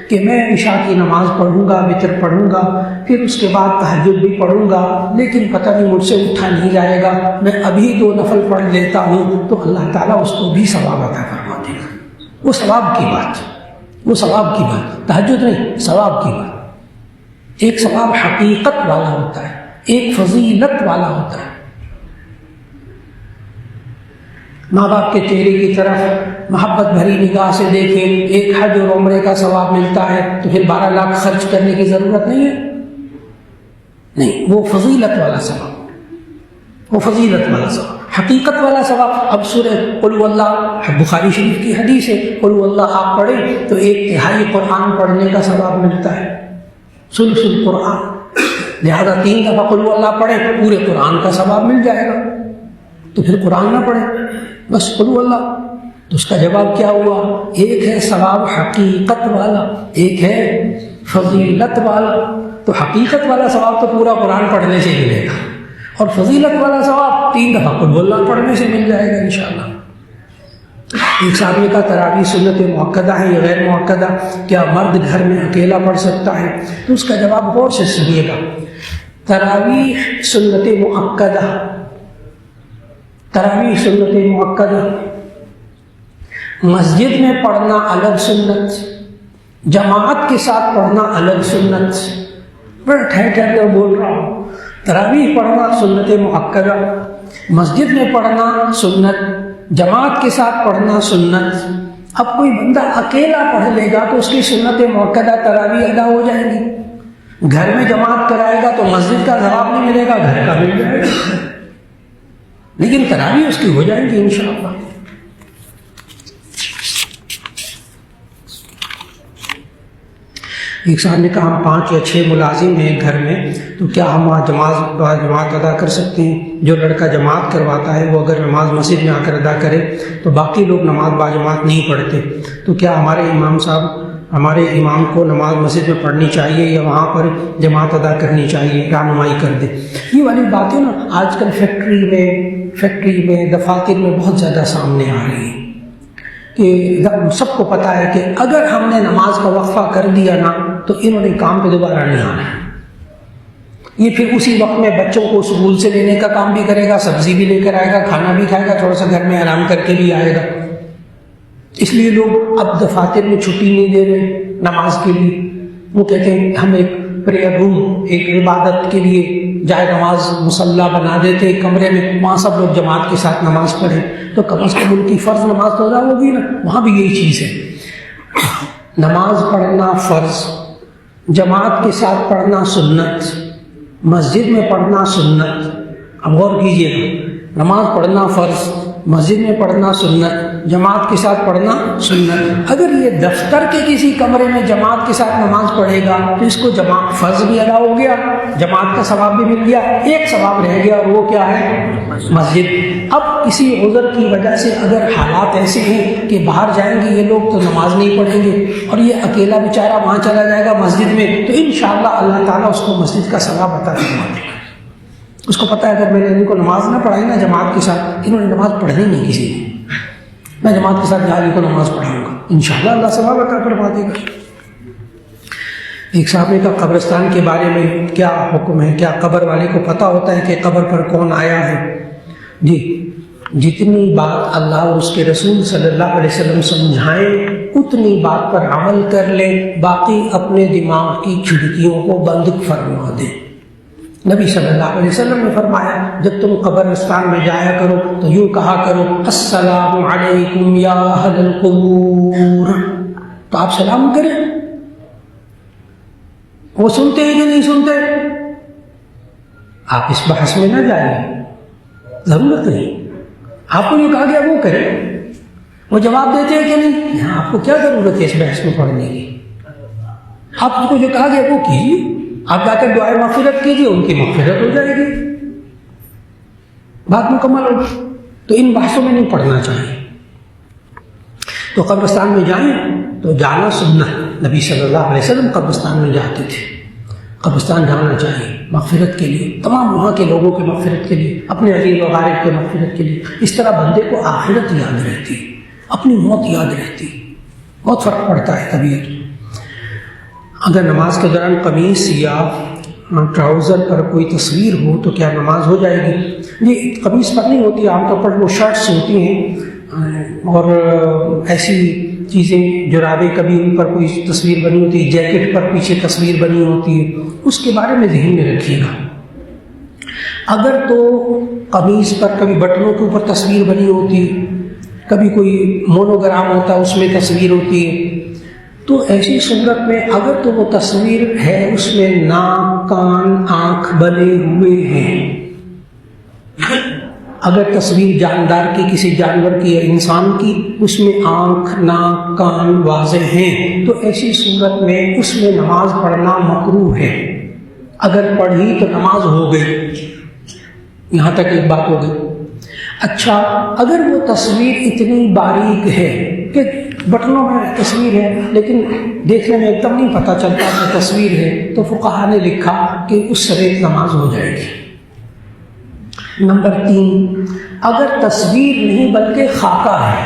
کہ میں عشاء کی نماز پڑھوں گا، وتر پڑھوں گا، پھر اس کے بعد تہجد بھی پڑھوں گا، لیکن پتہ نہیں مجھ سے اٹھا نہیں جائے گا، میں ابھی 2 نفل پڑھ لیتا ہوں، تو اللہ تعالیٰ اس کو بھی ثواب عطا فرما دے گا. وہ ثواب کی بات، تہجد نہیں، ثواب کی بات. ایک ثواب حقیقت والا ہوتا ہے، ایک فضیلت والا ہوتا ہے. ماں باپ کے چہرے کی طرف محبت بھری نگاہ سے دیکھیں، ایک حج اور عمرے کا ثواب ملتا ہے تو پھر 12 لاکھ خرچ کرنے کی ضرورت نہیں ہے. نہیں، وہ فضیلت والا ثواب، حقیقت والا ثواب. اب سورہ قل هو اللہ، بخاری شریف کی حدیث ہے، قل هو اللہ آپ پڑھیں تو 1/3 قرآن پڑھنے کا ثواب ملتا ہے، ثلث القرآن. لہذا 3 دفعہ قل هو اللہ پڑھیں تو پورے قرآن کا ثواب مل جائے گا. تو پھر قرآن نہ پڑھیں، بس قل هو اللہ. تو اس کا جواب کیا ہوا؟ ایک ہے ثواب حقیقت والا، ایک ہے فضیلت والا. تو حقیقت والا ثواب تو پورا قرآن پڑھنے سے ملے گا، اور فضیلت والا ثواب 3 دفعہ قل هو اللہ پڑھنے سے مل جائے گا انشاءاللہ. ایک صاحب نے کہا تراویح سنت مؤکدہ ہے یا غیر مؤکدہ، کیا مرد گھر میں اکیلا پڑھ سکتا ہے؟ تو اس کا جواب غور سے سنیے گا. تراویح سنت مؤکدہ مسجد میں پڑھنا الگ سنت، جماعت کے ساتھ پڑھنا الگ سنت. بڑا ٹھہر کر بول رہا ہوں. تراویح پڑھنا سنت مؤکدہ، مسجد میں پڑھنا سنت، جماعت کے ساتھ پڑھنا سنت. اب کوئی بندہ اکیلا پڑھ لے گا تو اس کی سنت مؤکدہ تراویح ادا ہو جائے گی. گھر میں جماعت کرائے گا تو مسجد کا ثواب نہیں ملے گا، گھر کا مل جائے گا، لیکن تراویح اس کی ہو جائے گی انشاءاللہ. ایک صاحب نے کہا ہم 5 یا 6 ملازم ہیں گھر میں، تو کیا ہم وہاں جماعت ادا کر سکتے ہیں؟ جو لڑکا جماعت کرواتا ہے وہ اگر نماز مسجد میں آ کر ادا کرے تو باقی لوگ نماز باجماعت نہیں پڑھتے، تو کیا ہمارے امام کو نماز مسجد میں پڑھنی چاہیے یا وہاں پر جماعت ادا کرنی چاہیے؟ رہنمائی کر دیں۔ یہ والی باتیں نا آج کل فیکٹری میں دفاتر میں بہت زیادہ سامنے آ رہی ہیں کہ سب کو پتہ ہے کہ اگر ہم نے نماز کا وقفہ کر دیا نا تو انہوں نے کام پہ دوبارہ نہیں آنا۔ یہ پھر اسی وقت میں بچوں کو اسکول سے لینے کا کام بھی کرے گا، سبزی بھی لے کر آئے گا، کھانا بھی کھائے گا، تھوڑا سا گھر میں آرام کر کے بھی آئے گا۔ اس لیے لوگ اب دفاتر میں چھٹی نہیں دے رہے نماز کے لیے، وہ کہتے ہیں ہم ایک پریئر روم، ایک عبادت کے لیے جائے نماز مصلی بنا دیتے ایک کمرے میں، وہاں سب لوگ جماعت کے ساتھ نماز پڑھیں، تو کم از کم ان کی فرض نماز تو ادا ہوگی نا۔ وہاں بھی یہی چیز ہے، نماز پڑھنا فرض، جماعت کے ساتھ پڑھنا سنت، مسجد میں پڑھنا سنت۔ اب غور کیجیے گا، نماز پڑھنا فرض، مسجد میں پڑھنا سنت، جماعت کے ساتھ پڑھنا سنت۔ اگر یہ دفتر کے کسی کمرے میں جماعت کے ساتھ نماز پڑھے گا تو اس کو جماعت فرض بھی ادا ہو گیا، جماعت کا ثواب بھی مل گیا، ایک ثواب رہ گیا اور وہ کیا ہے؟ مسجد۔ اب کسی عذر کی وجہ سے اگر حالات ایسے ہیں کہ باہر جائیں گے یہ لوگ تو نماز نہیں پڑھیں گے اور یہ اکیلا بیچارہ وہاں چلا جائے گا مسجد میں، تو انشاءاللہ اللہ تعالیٰ اس کو مسجد کا ثواب عطا فرما دے گا۔ اس کو پتہ ہے اگر میں نے ان کو نماز نہ پڑھائی نا جماعت کے ساتھ، انہوں نے نماز پڑھنی نہیں کسی نے، میں جماعت کے ساتھ جہاں کو نماز پڑھاؤں گا، انشاءاللہ اللہ ثواب عطا فرما دے گا۔ ایک صاحب نے کہا قبرستان کے بارے میں کیا حکم ہے؟ کیا قبر والے کو پتہ ہوتا ہے کہ قبر پر کون آیا ہے؟ جی، جتنی بات اللہ اور اس کے رسول صلی اللہ علیہ وسلم سمجھائیں اتنی بات پر عمل کر لیں، باقی اپنے دماغ کی کھڑکیوں کو بند فرما دیں۔ نبی صلی اللہ علیہ وسلم نے فرمایا جب تم قبرستان میں جایا کرو تو یوں کہا کرو السلام علیکم یا اہل القبور، تو آپ سلام کریں۔ وہ سنتے ہیں کہ نہیں سنتے؟ آپ اس بحث میں نہ جائیں، ضرورت نہیں۔ آپ کو جو کہا گیا وہ کریں، وہ جواب دیتے ہیں کہ نہیں؟ یہاں آپ کو کیا ضرورت ہے اس بحث میں پڑھنے کی؟ آپ کو جو کہا گیا وہ کیجیے، آپ جا کر دعائے مغفرت کیجیے، ان کی مغفرت ہو جائے گی، بات مکمل ہوگی۔ تو ان بحثوں میں نہیں پڑھنا چاہیے۔ تو قبرستان میں جائیں تو جانا سنت، نبی صلی اللہ علیہ وسلم قبرستان میں جاتے تھے، قبرستان جانا چاہیے مغفرت کے لیے، تمام وہاں کے لوگوں کی مغفرت کے لیے، اپنے عزیز وغیرہ کے مغفرت کے لیے۔ اس طرح بندے کو آخرت یاد رہتی، اپنی موت یاد رہتی، بہت فرق پڑتا ہے طبیعت۔ اگر نماز کے دوران قمیص یا ٹراؤزر پر کوئی تصویر ہو تو کیا نماز ہو جائے گی؟ جی، قمیص پر نہیں ہوتی، عام طور پر وہ شرٹس ہوتی ہیں اور ایسی چیزیں، جرابیں، کبھی ان پر کوئی تصویر بنی ہوتی ہے، جیکٹ پر پیچھے تصویر بنی ہوتی ہے، اس کے بارے میں ذہن میں رکھیے گا۔ اگر تو قمیص پر کبھی بٹنوں کے اوپر تصویر بنی ہوتی ہے، کبھی کوئی مونوگرام ہوتا ہے اس میں تصویر ہوتی ہے، تو ایسی صورت میں اگر تو وہ تصویر ہے اس میں ناک، کان، آنکھ بنے ہوئے ہیں، اگر تصویر جاندار کی، کسی جانور کی یا انسان کی، اس میں آنکھ، ناک، کان واضح ہیں، تو ایسی صورت میں اس میں نماز پڑھنا مکروہ ہے۔ اگر پڑھی تو نماز ہو گئی، یہاں تک ایک بات ہو گئی۔ اچھا، اگر وہ تصویر اتنی باریک ہے کہ بٹنوں میں تصویر ہے لیکن دیکھنے میں ایک دم نہیں پتہ چلتا کہ تصویر ہے، تو فقہا نے لکھا کہ اس سمیت نماز ہو جائے گی۔ نمبر 3، اگر تصویر نہیں بلکہ خاکہ ہے،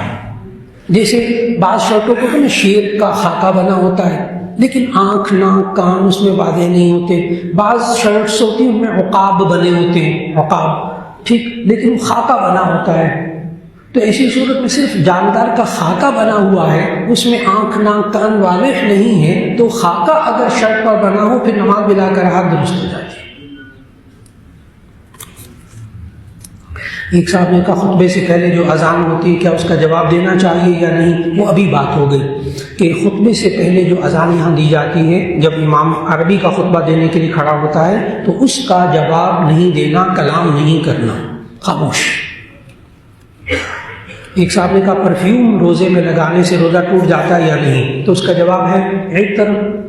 جیسے بعض شرٹوں کو نا شیر کا خاکہ بنا ہوتا ہے لیکن آنکھ، ناک، کان اس میں واضح نہیں ہوتے، بعض شرٹس ہوتی ہیں ان میں عقاب بنے ہوتے ہیں، عقاب، ٹھیک، لیکن خاکہ بنا ہوتا ہے، تو ایسی صورت میں صرف جاندار کا خاکہ بنا ہوا ہے، اس میں آنکھ، ناک، کان واضح نہیں ہے، تو خاکہ اگر شرٹ پر بنا ہو پھر نماز بلا کر ہاتھ درست ہو جاتی ہے۔ ایک صاحب نے کہا خطبے سے پہلے جو اذان ہوتی ہے کیا اس کا جواب دینا چاہیے یا نہیں؟ وہ ابھی بات ہو گئی کہ خطبے سے پہلے جو اذان یہاں دی جاتی ہے، جب امام عربی کا خطبہ دینے کے لیے کھڑا ہوتا ہے تو اس کا جواب نہیں دینا، کلام نہیں کرنا، خاموش۔ ایک صاحب نے کہا پرفیوم روزے میں لگانے سے روزہ ٹوٹ جاتا ہے یا نہیں؟ تو اس کا جواب ہے عطر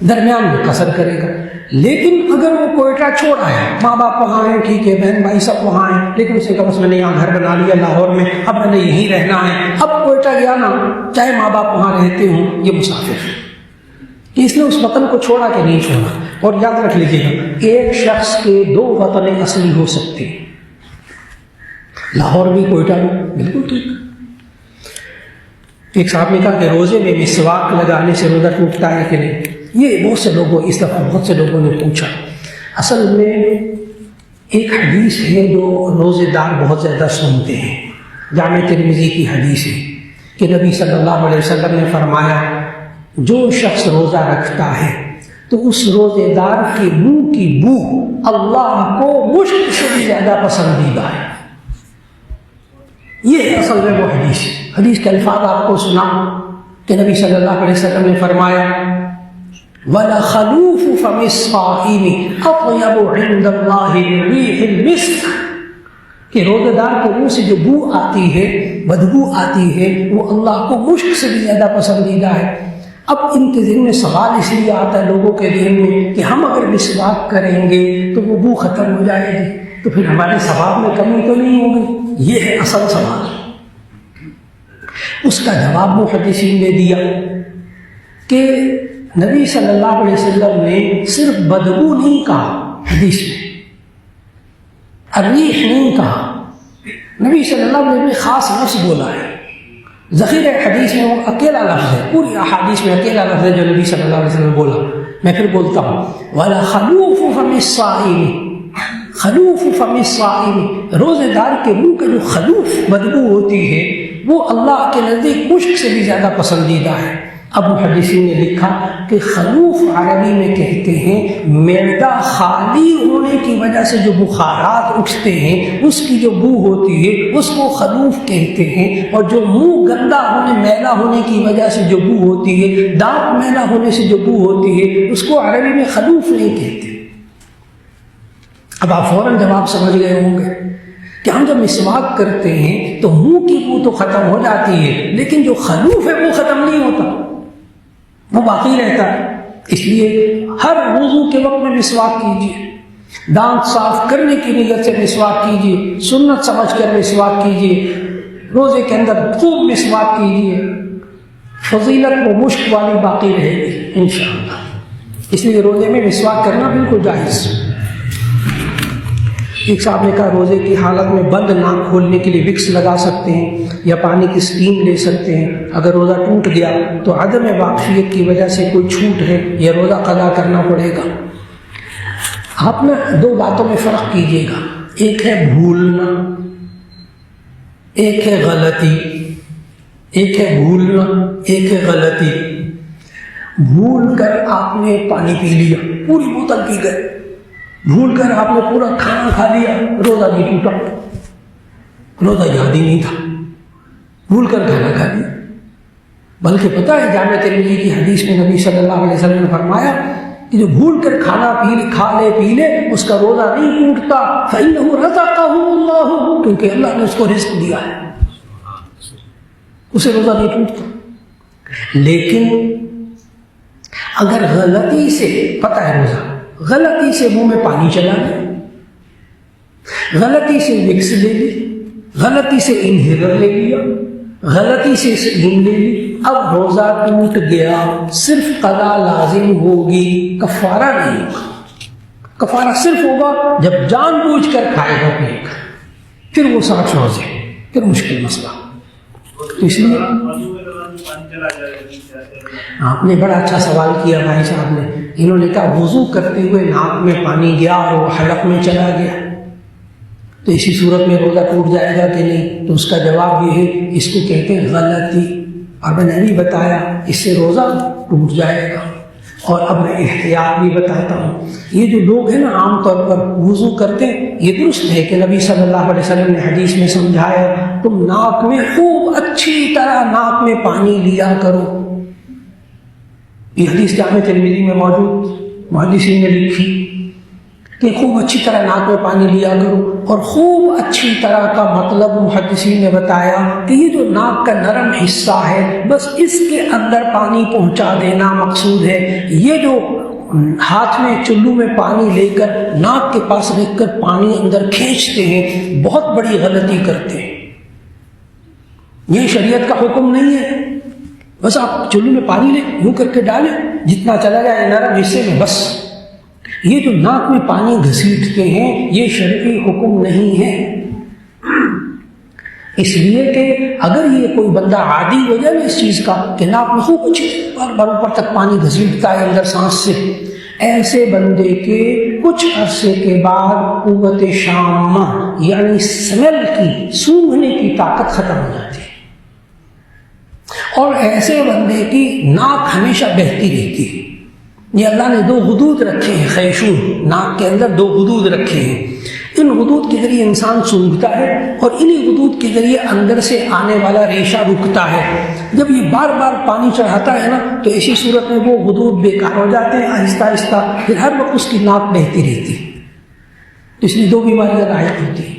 درمیان میں قصر کرے گا. لیکن اگر وہ کوئٹہ چھوڑ آیا، ماں باپ وہاں ہیں، ٹھیک ہے، بہن بھائی سب وہاں ہیں، لیکن اسے کہا بس میں نے یہاں گھر بنا لیا لاہور میں، اب میں نے یہیں رہنا ہے، اب کوئٹہ گیا نا، چاہے ماں باپ وہاں رہتے ہوں، یہ مسافر ہے. اس نے اس وطن کو چھوڑا کہ نہیں چھوڑا. اور یاد رکھ لیجیے گا، ایک شخص کے 2 وطن اصلی ہو سکتے ہیں، لاہور بھی کوئٹہ بھی. بالکل ٹھیک. ایک صاحب نے کہا کہ روزے میں مسواک لگانے سے روزہ ٹوٹتا ہے کہ نہیں. یہ بہت سے لوگوں، اس دفعہ بہت سے لوگوں نے پوچھا. اصل میں ایک حدیث ہے جو روزے دار بہت زیادہ سنتے ہیں، جامع ترمذی کی حدیث ہے کہ نبی صلی اللہ علیہ وسلم نے فرمایا جو شخص روزہ رکھتا ہے تو اس روزے دار کے منہ کی بو اللہ کو مشک سے بھی زیادہ پسندیدہ ہے. یہ ہے اصل میں وہ حدیث. حدیث کے الفاظ آپ کو سنا کہ نبی صلی اللہ علیہ وسلم نے فرمایا وَلَخَلُوفُ فَمِ الصَّائِمِ أَطْيَبُ عِنْدَ اللَّهِ مِنْ رِيحِ الْمِسْكِ کہ روزہ دار کے منہ سے جو بو آتی ہے، بدبو آتی ہے، وہ اللہ کو مشک سے بھی زیادہ پسندیدہ ہے. اب ان کے ذہن میں سوال اس لیے آتا ہے لوگوں کے ذہن میں کہ ہم اگر مسواک کریں گے تو وہ بو ختم ہو جائے گی، تو پھر ہمارے ثواب میں کمی تو نہیں ہوگی. یہ ہے اصل سوال. اس کا جواب محدثین نے دیا کہ نبی صلی اللہ علیہ وسلم نے صرف بدبو نہیں کہا، حدیث میں الریح نہیں کہا. نبی صلی اللہ علیہ وسلم نے خاص لفظ بولا ہے. ذخیرہ حدیث میں وہ اکیلا لفظ ہے، پوری احادیث میں اکیلا لفظ ہے جو نبی صلی اللہ علیہ وسلم نے بولا. میں پھر بولتا ہوں وَلَخَلُوفُ فَمِ الصَّائِمِ خلوف فم الصائم، روزے دار کے منہ کے جو خلوف بدبو ہوتی ہے وہ اللہ کے نزدیک مشک سے بھی زیادہ پسندیدہ ہے. اب محدثین نے لکھا کہ خلوف عربی میں کہتے ہیں معدہ خالی ہونے کی وجہ سے جو بخارات اٹھتے ہیں اس کی جو بو ہوتی ہے اس کو خلوف کہتے ہیں، اور جو منہ گندا ہونے میلا ہونے کی وجہ سے جو بو ہوتی ہے، دانت میلا ہونے سے جو بو ہوتی ہے، اس کو عربی میں خلوف نہیں کہتے. اب آپ فوراً جواب سمجھ گئے ہوں گے کہ ہم جب مسواک کرتے ہیں تو منہ کی بو تو ختم ہو جاتی ہے لیکن جو خلوف ہے وہ ختم نہیں ہوتا، وہ باقی رہتا ہے. اس لیے ہر وضو کے وقت میں مسواک کیجیے، دانت صاف کرنے کی نیت سے مسواک کیجیے، سنت سمجھ کر مسواک کیجیے، روزے کے اندر خوب مسواک کیجیے، فضیلت وہ مشک والی باقی رہے گی انشاءاللہ. اس لیے روزے میں مسواک کرنا بالکل جائز. ایک صاحب نے کہا روزے کی حالت میں بند ناک کھولنے کے لیے وکس لگا سکتے ہیں یا پانی کی اسٹیم لے سکتے ہیں. اگر روزہ ٹوٹ گیا تو عدم واقفیت کی وجہ سے کوئی چھوٹ ہے یا روزہ قضا کرنا پڑے گا. آپ نا 2 باتوں میں فرق کیجیے گا، ایک ہے بھولنا، ایک ہے غلطی. ایک ہے بھولنا، ایک ہے غلطی. بھول کر آپ نے پانی پی لیا، پوری بوتل پی گئے، بھول کر آپ نے پورا کھانا کھا لیا، روزہ نہیں ٹوٹا، روزہ یاد ہی نہیں تھا، بھول کر کھانا کھا لیا. بلکہ پتہ ہے جامع ترمذی کی حدیث میں نبی صلی اللہ علیہ وسلم نے فرمایا کہ جو بھول کر کھانا کھا لے پی لے اس کا روزہ نہیں ٹوٹتا، فإنه رزقه اللہ، کیونکہ اللہ نے اس کو رزق دیا ہے، اسے روزہ نہیں ٹوٹتا. لیکن اگر غلطی سے، پتہ ہے روزہ، غلطی سے منہ میں پانی چلا گیا، غلطی سے وکس لے لی، غلطی سے انہیلر لے لیا، غلطی سے اسٹیم لے لی، اب روزہ ٹوٹ گیا. صرف قضا لازم ہوگی، کفارہ نہیں ہوگا. کفارہ صرف ہوگا جب جان بوجھ کر کھائے گا پیے گا، پھر وہ 60 روزے، پھر مشکل مسئلہ. تو اس لیے آپ نے بڑا اچھا سوال کیا بھائی صاحب نے. انہوں نے کہا وضو کرتے ہوئے ناک میں پانی گیا اور وہ حلق میں چلا گیا تو اسی صورت میں روزہ ٹوٹ جائے گا کہ نہیں؟ تو اس کا جواب یہ ہے اس کو کہتے ہیں غلطی، اور میں نے بھی بتایا اس سے روزہ ٹوٹ جائے گا. اور اب میں احتیاط بھی بتاتا ہوں. یہ جو لوگ ہیں نا عام طور پر وضو کرتے ہیں، یہ درست ہے کہ نبی صلی اللہ علیہ وسلم نے حدیث میں سمجھایا تم ناک میں خوب اچھی طرح ناک میں پانی لیا کرو. یہ حدیث جامع ترمذی میں موجود، محدثین نے لکھی. کہ خوب اچھی طرح ناک میں پانی لیا کرو، اور خوب اچھی طرح کا مطلب محدثین نے بتایا کہ یہ جو ناک کا نرم حصہ ہے بس اس کے اندر پانی پہنچا دینا مقصود ہے. یہ جو ہاتھ میں چلو میں پانی لے کر ناک کے پاس رکھ کر پانی اندر کھینچتے ہیں، بہت بڑی غلطی کرتے ہیں. یہ شریعت کا حکم نہیں ہے. بس آپ چلو میں پانی لیں، یوں کر کے ڈالیں، جتنا چلا جائے نرم حصے میں بس. یہ جو ناک میں پانی گھسیٹتے ہیں یہ شرعی حکم نہیں ہے. اس لیے کہ اگر یہ کوئی بندہ عادی ہو جائے اس چیز کا کہ ناک میں خوب اچھی بار بار اوپر تک پانی گھسیٹتا ہے اندر سانس سے، ایسے بندے کے کچھ عرصے کے بعد قوت شامہ یعنی سمیل کی، سونگھنے کی طاقت ختم ہو جاتی ہے، اور ایسے بندے کی ناک ہمیشہ بہتی رہتی ہے. یہ اللہ نے 2 حدود رکھے ہیں، خیشوم، ناک کے اندر 2 حدود رکھے ہیں. ان حدود کے ذریعے انسان سونگھتا ہے اور انہی حدود کے ذریعے اندر سے آنے والا ریشہ رکتا ہے. جب یہ بار بار پانی چڑھاتا ہے نا تو ایسی صورت میں وہ حدود بیکار ہو جاتے ہیں آہستہ آہستہ، پھر ہر وقت اس کی ناک بہتی رہتی ہے. تو اس لیے 2 بیماریاں لاحق ہوتی ہیں.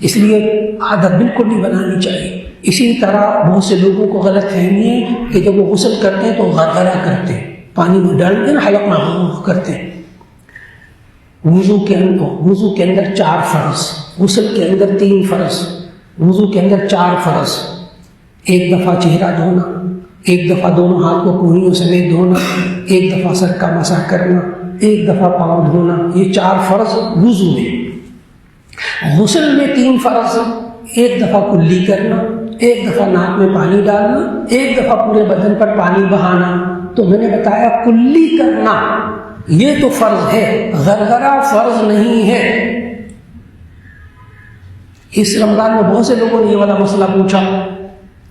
اس لیے عادت بالکل نہیں بنانی چاہیے. اسی طرح بہت سے لوگوں کو غلط فہمی ہے کہ جب وہ غسل کرتے ہیں تو غرغرہ کرتے ہیں، پانی میں ڈال کے نا حلق میں کرتے ہیں. وضو کے اندر 4 فرض، غسل کے اندر 3 فرض، وضو کے اندر 4 فرض. 1 دفعہ چہرہ دھونا، 1 دفعہ دونوں ہاتھ کو کونیوں سمیت دھونا، 1 دفعہ سر کا مسح کرنا، 1 دفعہ پاؤں دھونا. یہ 4 فرض وضو میں. غسل میں 3 فرض، 1 دفعہ کلی کرنا، 1 دفعہ ناک میں پانی ڈالنا، 1 دفعہ پورے بدن پر پانی بہانا. تو میں نے بتایا کلی کرنا یہ تو فرض ہے، غرغرہ فرض نہیں ہے. اس رمضان میں بہت سے لوگوں نے یہ والا مسئلہ پوچھا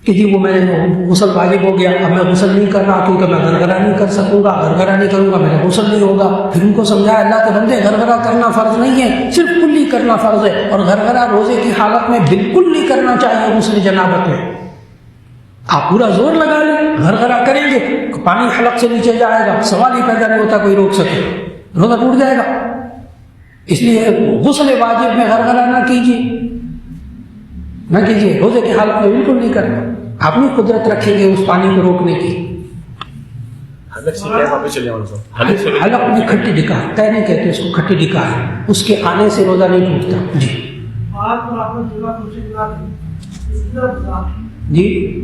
کہ جی وہ میں نے غسل واجب ہو گیا، اب میں غسل نہیں کر رہا کیونکہ میں غرغرہ نہیں کر سکوں گا، غرغرہ نہیں کروں گا میرا غسل نہیں ہوگا. پھر ان کو سمجھایا اللہ کے بندے غرغرہ کرنا فرض نہیں ہے، صرف کلی کرنا فرض ہے. اور غرغرہ روزے کی حالت میں بالکل نہیں کرنا چاہیے غسل جنابت میں. آپ پورا زور لگا لیں، غرغرہ کریں گے پانی حلق سے نیچے جائے گا، سوال ہی پیدا نہیں ہوتا کوئی روک سکے، روزہ ٹوٹ جائے گا. اس لیے غسل واجب میں غرغرہ نہ کیجیے، روزے کی حالت میں بالکل نہیں کرنا. آپ نہیں قدرت رکھیں گے اس پانی کو روکنے کی. حلق میں کھٹی ڈکار، طے نہیں کہتے اس کو، کھٹی ڈکار، اس کے آنے سے روزہ نہیں ٹوٹتا. جی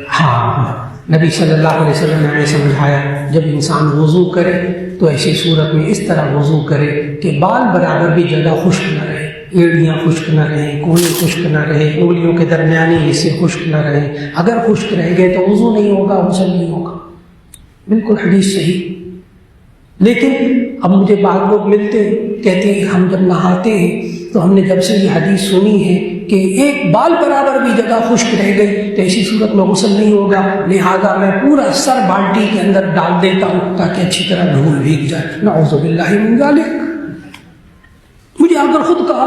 ہاں، نبی صلی اللہ علیہ وسلم نے ہمیں سمجھایا جب انسان وضو کرے تو ایسی صورت میں اس طرح وضو کرے کہ بال برابر بھی جگہ خشک نہ رہے، ایڑیاں خشک نہ رہیں، کونے خشک نہ رہے، انگلیوں کے درمیانی حصے خشک نہ رہے. اگر خشک رہ گئے تو وضو نہیں ہوگا، غسل نہیں ہوگا. بالکل حدیث صحیح. لیکن اب مجھے بعض لوگ ملتے کہتے ہیں ہم جب نہاتے ہیں تو ہم نے جب سے یہ حدیث سنی ہے کہ ایک بال برابر بھی جگہ خشک رہ گئی تو ایسی صورت میں غسل نہیں ہوگا، لہذا میں پورا سر بالٹی کے اندر ڈال دیتا ہوں تاکہ اچھی طرح دھول بھیگ جائے. نعوذ باللہ من ذالک. مجھے آ کر خود کہا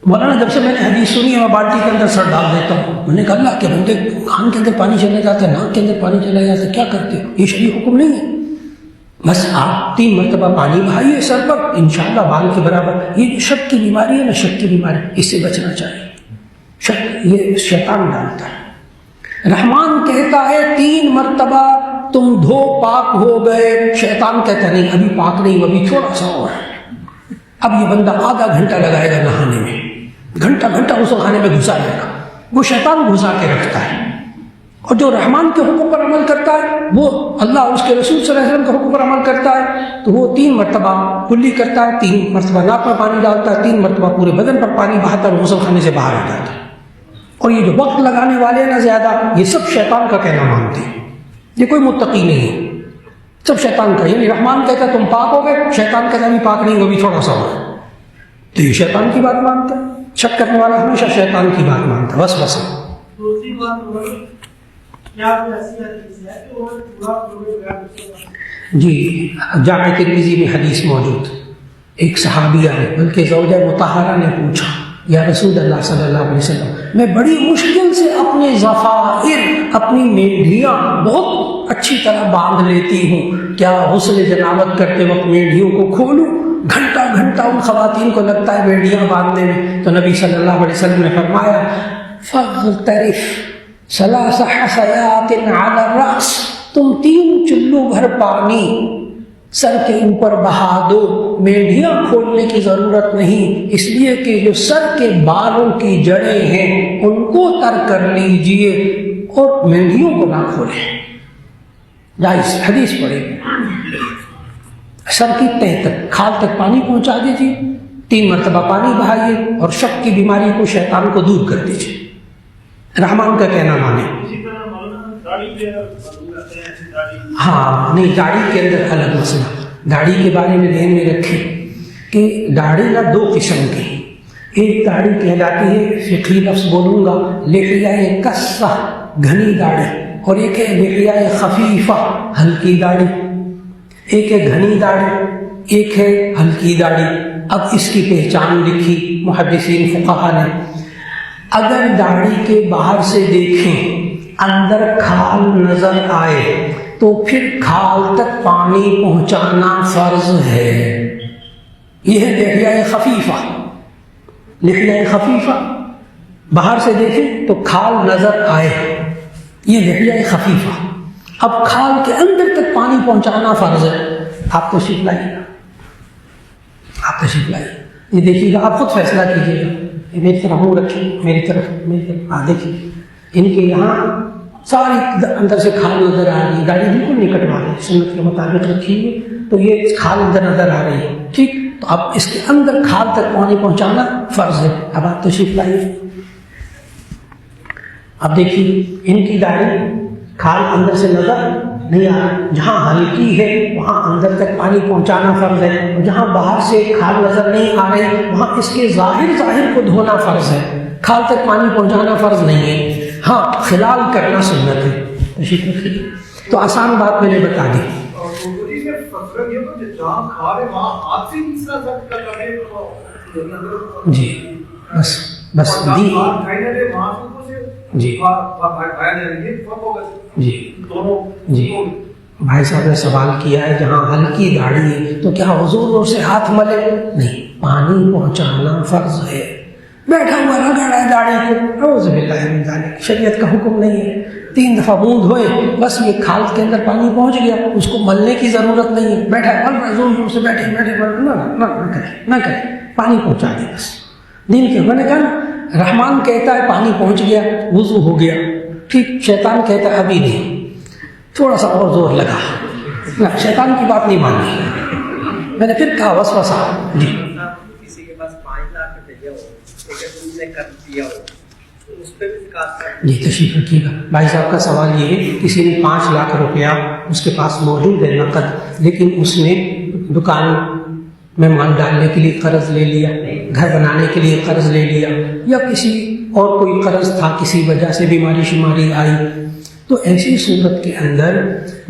مولانا جب سے میں نے حدیث سنی ہے میں بالٹی کے اندر سر ڈال دیتا ہوں. میں نے کہا اللہ کے بندے کان کے اندر پانی چلے جاتا ہے، ناک کے اندر پانی چلا جاتا ہے، کیا کرتے ہو؟ یہ شرعی حکم نہیں ہے. بس آپ 3 مرتبہ پانی بہائیے سر پر، انشاءاللہ بال کے برابر. یہ شک کی بیماری ہے نا، شک کی بیماری، اس سے بچنا چاہیے. شک یہ شیطان ڈالتا ہے. رحمان کہتا ہے 3 مرتبہ تم دھو پاک ہو گئے. شیطان کہتا نہیں ابھی پاک نہیں، ابھی تھوڑا سا اور ہے. اب یہ بندہ آدھا گھنٹہ لگائے گا نہانے میں، گھنٹہ غسل خانے میں گھسا رہے گا. وہ شیطان گھسا کے رکھتا ہے. اور جو رحمان کے حکم پر عمل کرتا ہے وہ اللہ اور اس کے رسول صلی اللہ علیہ وسلم کے حکم پر عمل کرتا ہے تو وہ 3 مرتبہ کلی کرتا ہے، 3 مرتبہ ناک میں پانی ڈالتا ہے، 3 مرتبہ پورے بدن پر پانی بہاتا ہے، غسل خانے سے باہر آ جاتا ہے. اور یہ جو وقت لگانے والے ہیں نا زیادہ، یہ سب شیطان کا کہنا مانتے ہیں. یہ کوئی متقی نہیں ہے، سب شیطان کا. یعنی رحمان کہتا ہے تم پاک ہو گئے، شیطان کہتا ہے پاک نہیں، وہ بھی تھوڑا سا ہو. تو یہ شیطان کی بات مانتا ہے. شک کرنے والا ہمیشہ شیطان کی بات مانتا ہے. بس جی جامع ترمذی میں حدیث موجود. ایک صحابیہ ہے بلکہ زوجہ مطہرہ نے پوچھا یا رسول اللہ صلی اللہ علیہ وسلم میں بڑی مشکل سے اپنے ظفائر، اپنی مینڈیاں بہت اچھی طرح باندھ لیتی ہوں، کیا غسل جنابت کرتے وقت میڈیوں کو کھولوں؟ گھنٹہ گھنٹہ ان خواتین کو لگتا ہے بیڑیاں باندھنے میں۔ تو نبی صلی اللہ علیہ وسلم نے فرمایا فاغترف ثلاث حصیات علی الرأس، تم 3 چلو بھر پانی سر کے اوپر بہا دو۔ میڈیاں کھولنے کی ضرورت نہیں، اس لیے کہ جو سر کے بالوں کی جڑیں ہیں ان کو تر کر لیجئے اور میڈیوں کو نہ کھولیں۔ جائز حدیث پڑھیں، سر کی تہ تک، کھال تک پانی پہنچا دیجیے، 3 مرتبہ پانی بہائیے اور شک کی بیماری کو، شیطان کو دور کر دیجیے۔ رحمان کا کہنا مانیں۔ ہاں نہیں، داڑھی کے اندر الگ مسئلہ، داڑھی کے بارے میں ذہن میں رکھیں کہ داڑھی نہ 2 قسم کی، ایک داڑھی کہلاتی ہے، فقہی لفظ بولوں گا، لحیہ کثہ گھنی داڑھی، اور ایک ہے لحیہ خفیفہ ہلکی داڑھی۔ ایک ہے گھنی داڑھی، ایک ہے ہلکی داڑھی۔ اب اس کی پہچان لکھی محدثین فقہا نے، اگر داڑھی کے باہر سے دیکھیں اندر کھال نظر آئے تو پھر کھال تک پانی پہنچانا فرض ہے۔ یہ ہے لحیہ خفیفہ۔ لحیہ خفیفہ باہر سے دیکھیں تو کھال نظر آئے، یہ لحیہ خفیفہ۔ اب کھال کے اندر تک پانی پہنچانا فرض ہے۔ آپ تشریف لائیے، آپ تشریف لائیے، یہ دیکھیے گا، آپ خود فیصلہ کیجیے گا۔ میری طرف منہ رکھیے، میری طرف دیکھیے، ان کے یہاں ساری اندر سے کھال نظر آ رہی ہے، گاڑی بالکل نہیں کٹوا رہی، سنت کے مطابق رکھیے تو یہ کھال اندر نظر آ رہی ہے، ٹھیک؟ تو اب اس کے اندر کھال تک پانی پہنچانا فرض ہے۔ اب آپ تشریف لائیے، اب دیکھیے ان کی داڑھی کھال اندر سے نظر نہیں آ رہی، جہاں ہلکی ہے وہاں اندر تک پانی پہنچانا فرض ہے، اور جہاں باہر سے کھال نظر نہیں آ رہی وہاں اس کے ظاہر کو دھونا فرض ہے، کھال تک پانی پہنچانا فرض نہیں ہے۔ ہاں خلال کرنا سنت ہے۔ تشریف رکھیے، تو آسان بات میں نے بتا دی۔ جی بس دی جی جی بھائی صاحب نے سوال کیا ہے جہاں ہلکی داڑھی ہے تو کیا حضور سے ہاتھ ملے؟ نہیں، پانی پہنچانا فرض ہے۔ بیٹھا ہوا رگڑ ہے داڑھی کو، اعوذ باللہ من ذالک، شریعت کا حکم نہیں ہے۔ 3 دفعہ منہ دھوئے، بس یہ کھال کے اندر پانی پہنچ گیا، اس کو ملنے کی ضرورت نہیں ہے۔ بیٹھا ہے زور سے بیٹھے نہ کرے، پانی پہنچا دے بس۔ دین کے میں نے کہا نا، رحمان کہتا ہے پانی پہنچ گیا، وضو ہو گیا، ٹھیک؟ شیطان کہتا ہے ابھی نہیں، تھوڑا سا اور زور لگا۔ نہ، شیطان کی بات نہیں مانی، میں نے پھر کہا وسوسہ۔ جی کسی کے پاس 5 لاکھ روپے ہو، اس نے کر دیا ہو، اس پہ بھی زکات کا؟ جی تشریف رکھیے گا۔ بھائی صاحب کا سوال یہ ہے، کسی نے 5 لاکھ روپیہ اس کے پاس موجود ہے نقد، لیکن اس نے دکان میں مال ڈالنے کے لیے قرض لے لیا، گھر بنانے کے لیے قرض لے لیا، یا کسی اور کوئی قرض تھا، کسی وجہ سے بیماری شماری آئی، تو ایسی صورت کے اندر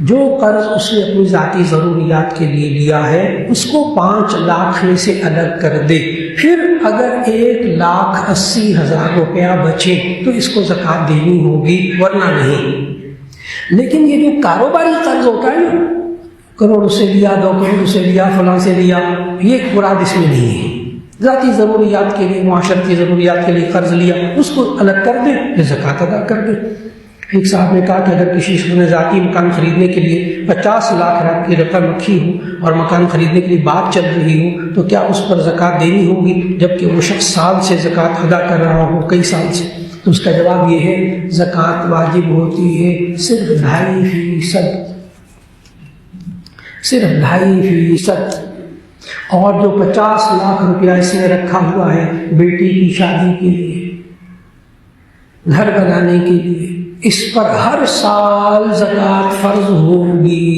جو قرض اس نے اپنی ذاتی ضروریات کے لیے لیا ہے اس کو 5 لاکھ میں سے الگ کر دے۔ پھر اگر 1,80,000 روپیہ بچے تو اس کو زکوٰۃ دینی ہوگی، ورنہ نہیں۔ لیکن یہ جو کاروباری قرض ہوتا ہے نا، کروڑ سے لیا، 2 کروڑ سے لیا، فلاں سے لیا، یہ مراد اس میں نہیں ہے۔ ذاتی ضروریات کے لیے، معاشرتی ضروریات کے لیے قرض لیا، اس کو الگ کر دے، پھر زکوٰۃ ادا کر دے۔ ایک صاحب نے کہا کہ اگر کسی شخص نے ذاتی مکان خریدنے کے لیے 50 لاکھ کی رقم رکھی ہو اور مکان خریدنے کے لیے بات چل رہی ہو تو کیا اس پر زکوٰۃ دینی ہوگی، جبکہ وہ شخص سال سے زکوٰۃ ادا کر رہا ہو، کئی سال سے؟ تو اس کا جواب یہ ہے، زکوٰۃ واجب ہوتی ہے صرف 2.5%، صرف 2.5%۔ اور جو 50 لاکھ روپیہ اس نے رکھا ہوا ہے بیٹی کی شادی کے لیے، گھر بنانے کے لیے، اس پر ہر سال زکوٰۃ فرض ہوگی۔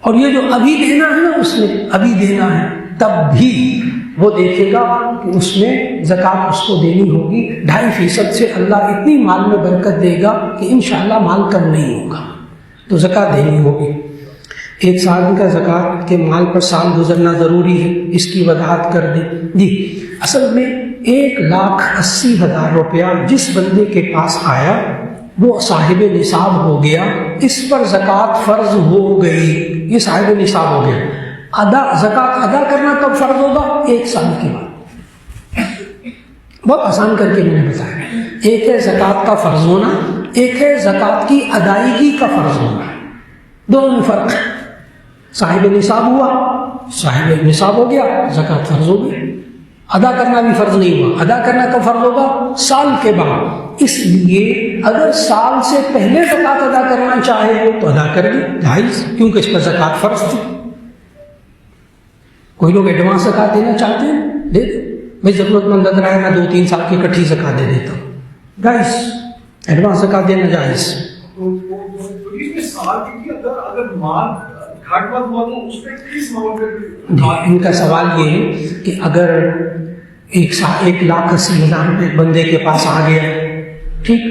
اور یہ جو ابھی دینا ہے نا، اس نے ابھی دینا ہے، تب بھی وہ دیکھے گا کہ اس میں زکوٰۃ اس کو دینی ہوگی 2.5% سے۔ اللہ اتنی مال میں برکت دے گا کہ انشاءاللہ مال کم نہیں ہوگا، تو زکوٰۃ دینی ہوگی۔ ایک صاحب کا زکوٰۃ کے مال پر سال گزرنا ضروری ہے، اس کی وضاحت کر دیں۔ جی اصل میں 1,80,000 روپیہ جس بندے کے پاس آیا وہ صاحب نصاب ہو گیا, اس پر زکوٰۃ فرض ہو گئی, یہ صاحب نصاب ہو گیا. زکوٰۃ ادا کرنا کب فرض ہوگا؟ 1 سال کے بعد. بہت آسان کر کے میں نے بتایا. ایک ہے زکوٰۃ کا فرض ہونا, ایک ہے زکوٰۃ کی ادائیگی کا فرض ہونا, دونوں میں فرق ہے. صاحب نصاب ہوا, صاحب نصاب ہو گیا, زکوٰۃ فرض ہو گئی. ادا کرنا بھی فرض نہیں ہوا. ادا کرنا کب فرض ہوگا؟ سال کے بعد. اس لیے اگر سال سے پہلے زکوٰۃ ادا کرنا چاہے تو ادا کر لے, جائز, کیونکہ اس پر زکوٰۃ فرض تھی. کوئی لوگ ایڈوانس زکوٰۃ دینا چاہتے ہیں, دے دیں. میں ضرورت مند لگ رہا ہے, میں 2-3 سال کی اکٹھی زکوٰۃ دے دیتا ہوں, جائز. ایڈوانس زکوٰۃ دینا جائز. ان کا سوال یہ ہے کہ اگر 1,80,000 روپے بندے کے پاس آ گیا, ٹھیک,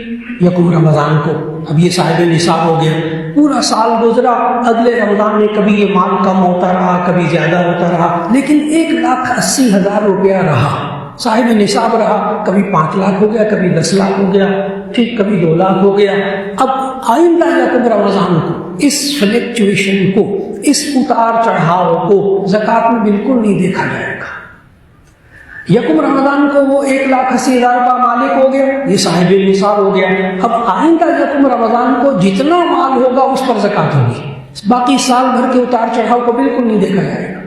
یکم رمضان کو, اب یہ صاحب نصاب ہو گیا, پورا سال گزرا, اگلے رمضان میں کبھی یہ مال کم ہوتا رہا, کبھی زیادہ ہوتا رہا, لیکن 1,80,000 روپیہ رہا, صاحب نصاب رہا. کبھی 5 لاکھ ہو گیا, کبھی 10 لاکھ ہو گیا, ٹھیک, کبھی 2 لاکھ ہو گیا. اب آئندہ یکم رمضان کو اس فلیکچویشن کو, اس اتار چڑھاؤ کو زکوٰۃ میں بالکل نہیں دیکھا جائے گا. یکم رمضان کو وہ 1,80,000 کا مالک ہو گیا, یہ صاحب نصاب ہو گیا. اب آئندہ یکم رمضان کو جتنا مال ہوگا اس پر زکوٰۃ ہوگی, باقی سال بھر کے اتار چڑھاؤ کو بالکل نہیں دیکھا جائے گا.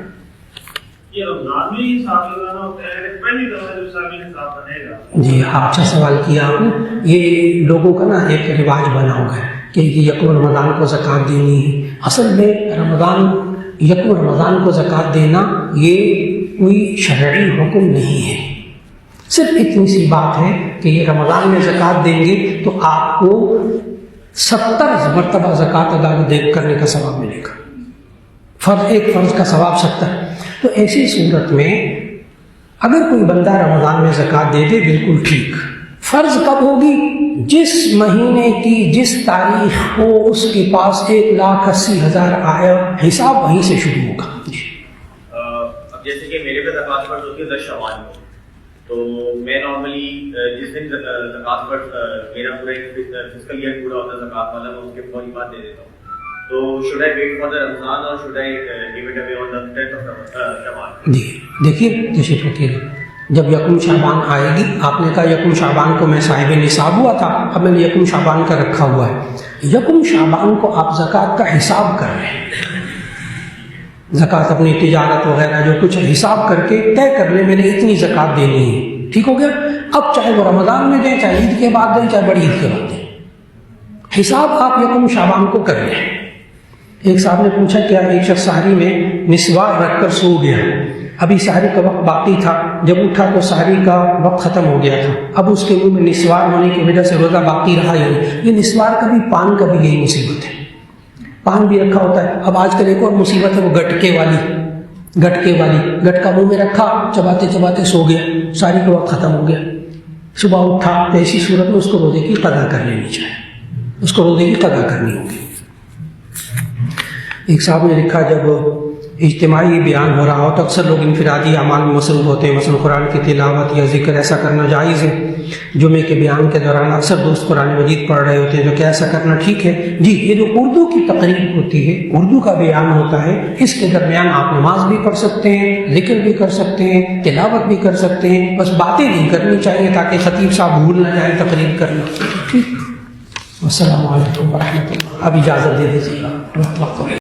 جی ہاں, اچھا سوال کیا آپ نے. یہ لوگوں کا نا ایک رواج بنا ہوا ہے کہ یکم رمضان کو زکوٰۃ دینی ہے. اصل میں یکم رمضان کو زکوٰۃ دینا یہ کوئی شرعی حکم نہیں ہے. صرف اتنی سی بات ہے کہ یہ رمضان میں زکوٰۃ دیں گے تو آپ کو 70 مرتبہ زکوٰۃ ادا کرنے کا ثواب ملے گا. ایک فرض کا ثواب 70. تو ایسی صورت میں اگر کوئی بندہ رمضان میں زکوٰۃ دے دے, بالکل ٹھیک. فرض کب ہوگی؟ جس مہینے کی جس تاریخ کو اس کے پاس 1,80,000 آیا, حساب وہیں سے شروع ہوگا. اب جیسے کہ میرے پہ زکوٰۃ فرض ہوتی ہے 10 شوال کو, تو میں نارملی جس دن زکوٰۃ فرض میرا پورا فسکل ایئر پورا ہوتا ہے زکوٰۃ والا, میں اس کے فوری بعد دے دیتا ہوں. تو should I wait for the Ramzan or should I give it away on the 10th of Shawwal? جی دیکھیے, تشریف رکھیے. جب یکم شعبان آئے گی, آپ نے کہا یکم شعبان کو میں صاحب نصاب ہوا تھا, اب میں نے یکم شعبان کا رکھا ہوا ہے. یکم شعبان کو آپ زکوٰۃ کا حساب کر رہے ہیں, زکوٰۃ اپنی تجارت وغیرہ جو کچھ حساب کر کے طے کر لیں, میں نے اتنی زکوٰۃ دینی ہے, ٹھیک ہو گیا. اب چاہے وہ رمضان میں دیں, چاہے عید کے بعد دیں, چاہے بڑی عید کے بعد دیں, حساب آپ یکم شعبان کو کر لیں. ایک صاحب نے پوچھا کیا ایک شخص سحری میں نسوار رکھ کر سو گیا, ابھی سحری کا وقت باقی تھا, جب اٹھا تو سحری کا وقت ختم ہو گیا تھا, اب اس کے منہ میں نسوار ہونے کی وجہ سے روزہ باقی رہا ہی نہیں. یہ نسوار کا بھی, پان کا بھی یہی مصیبت ہے, پان بھی رکھا ہوتا ہے. اب آج کل ایک اور مصیبت ہے, وہ گٹکے والی, گٹکا منہ میں رکھا, چباتے چباتے سو گیا, سحری کا وقت ختم ہو گیا, صبح اٹھا. تو ایسی صورت میں اس کو روزے کی قضا کر لینی چاہیے, اس کو روزے کی قضا کرنی ہوگی. ایک صاحب نے لکھا, جب اجتماعی بیان ہو رہا ہو تو اکثر لوگ انفرادی اعمال میں مصروف ہوتے ہیں, مثلا قرآن کی تلاوت یا ذکر, ایسا کرنا جائز ہے؟ جمعے کے بیان کے دوران اکثر دوست قرآن مجید پڑھ رہے ہوتے ہیں, تو کیا ایسا کرنا ٹھیک ہے؟ جی, یہ جو اردو کی تقریر ہوتی ہے, اردو کا بیان ہوتا ہے, اس کے درمیان آپ نماز بھی پڑھ سکتے ہیں, ذکر بھی کر سکتے ہیں, تلاوت بھی کر سکتے ہیں, بس باتیں نہیں کرنی چاہیے تاکہ خطیب صاحب بھول نہ جائیں تقریر کرنا. ٹھیک. السلام علیکم ورحمۃ اللہ. اب اجازت دے دیجیے گا.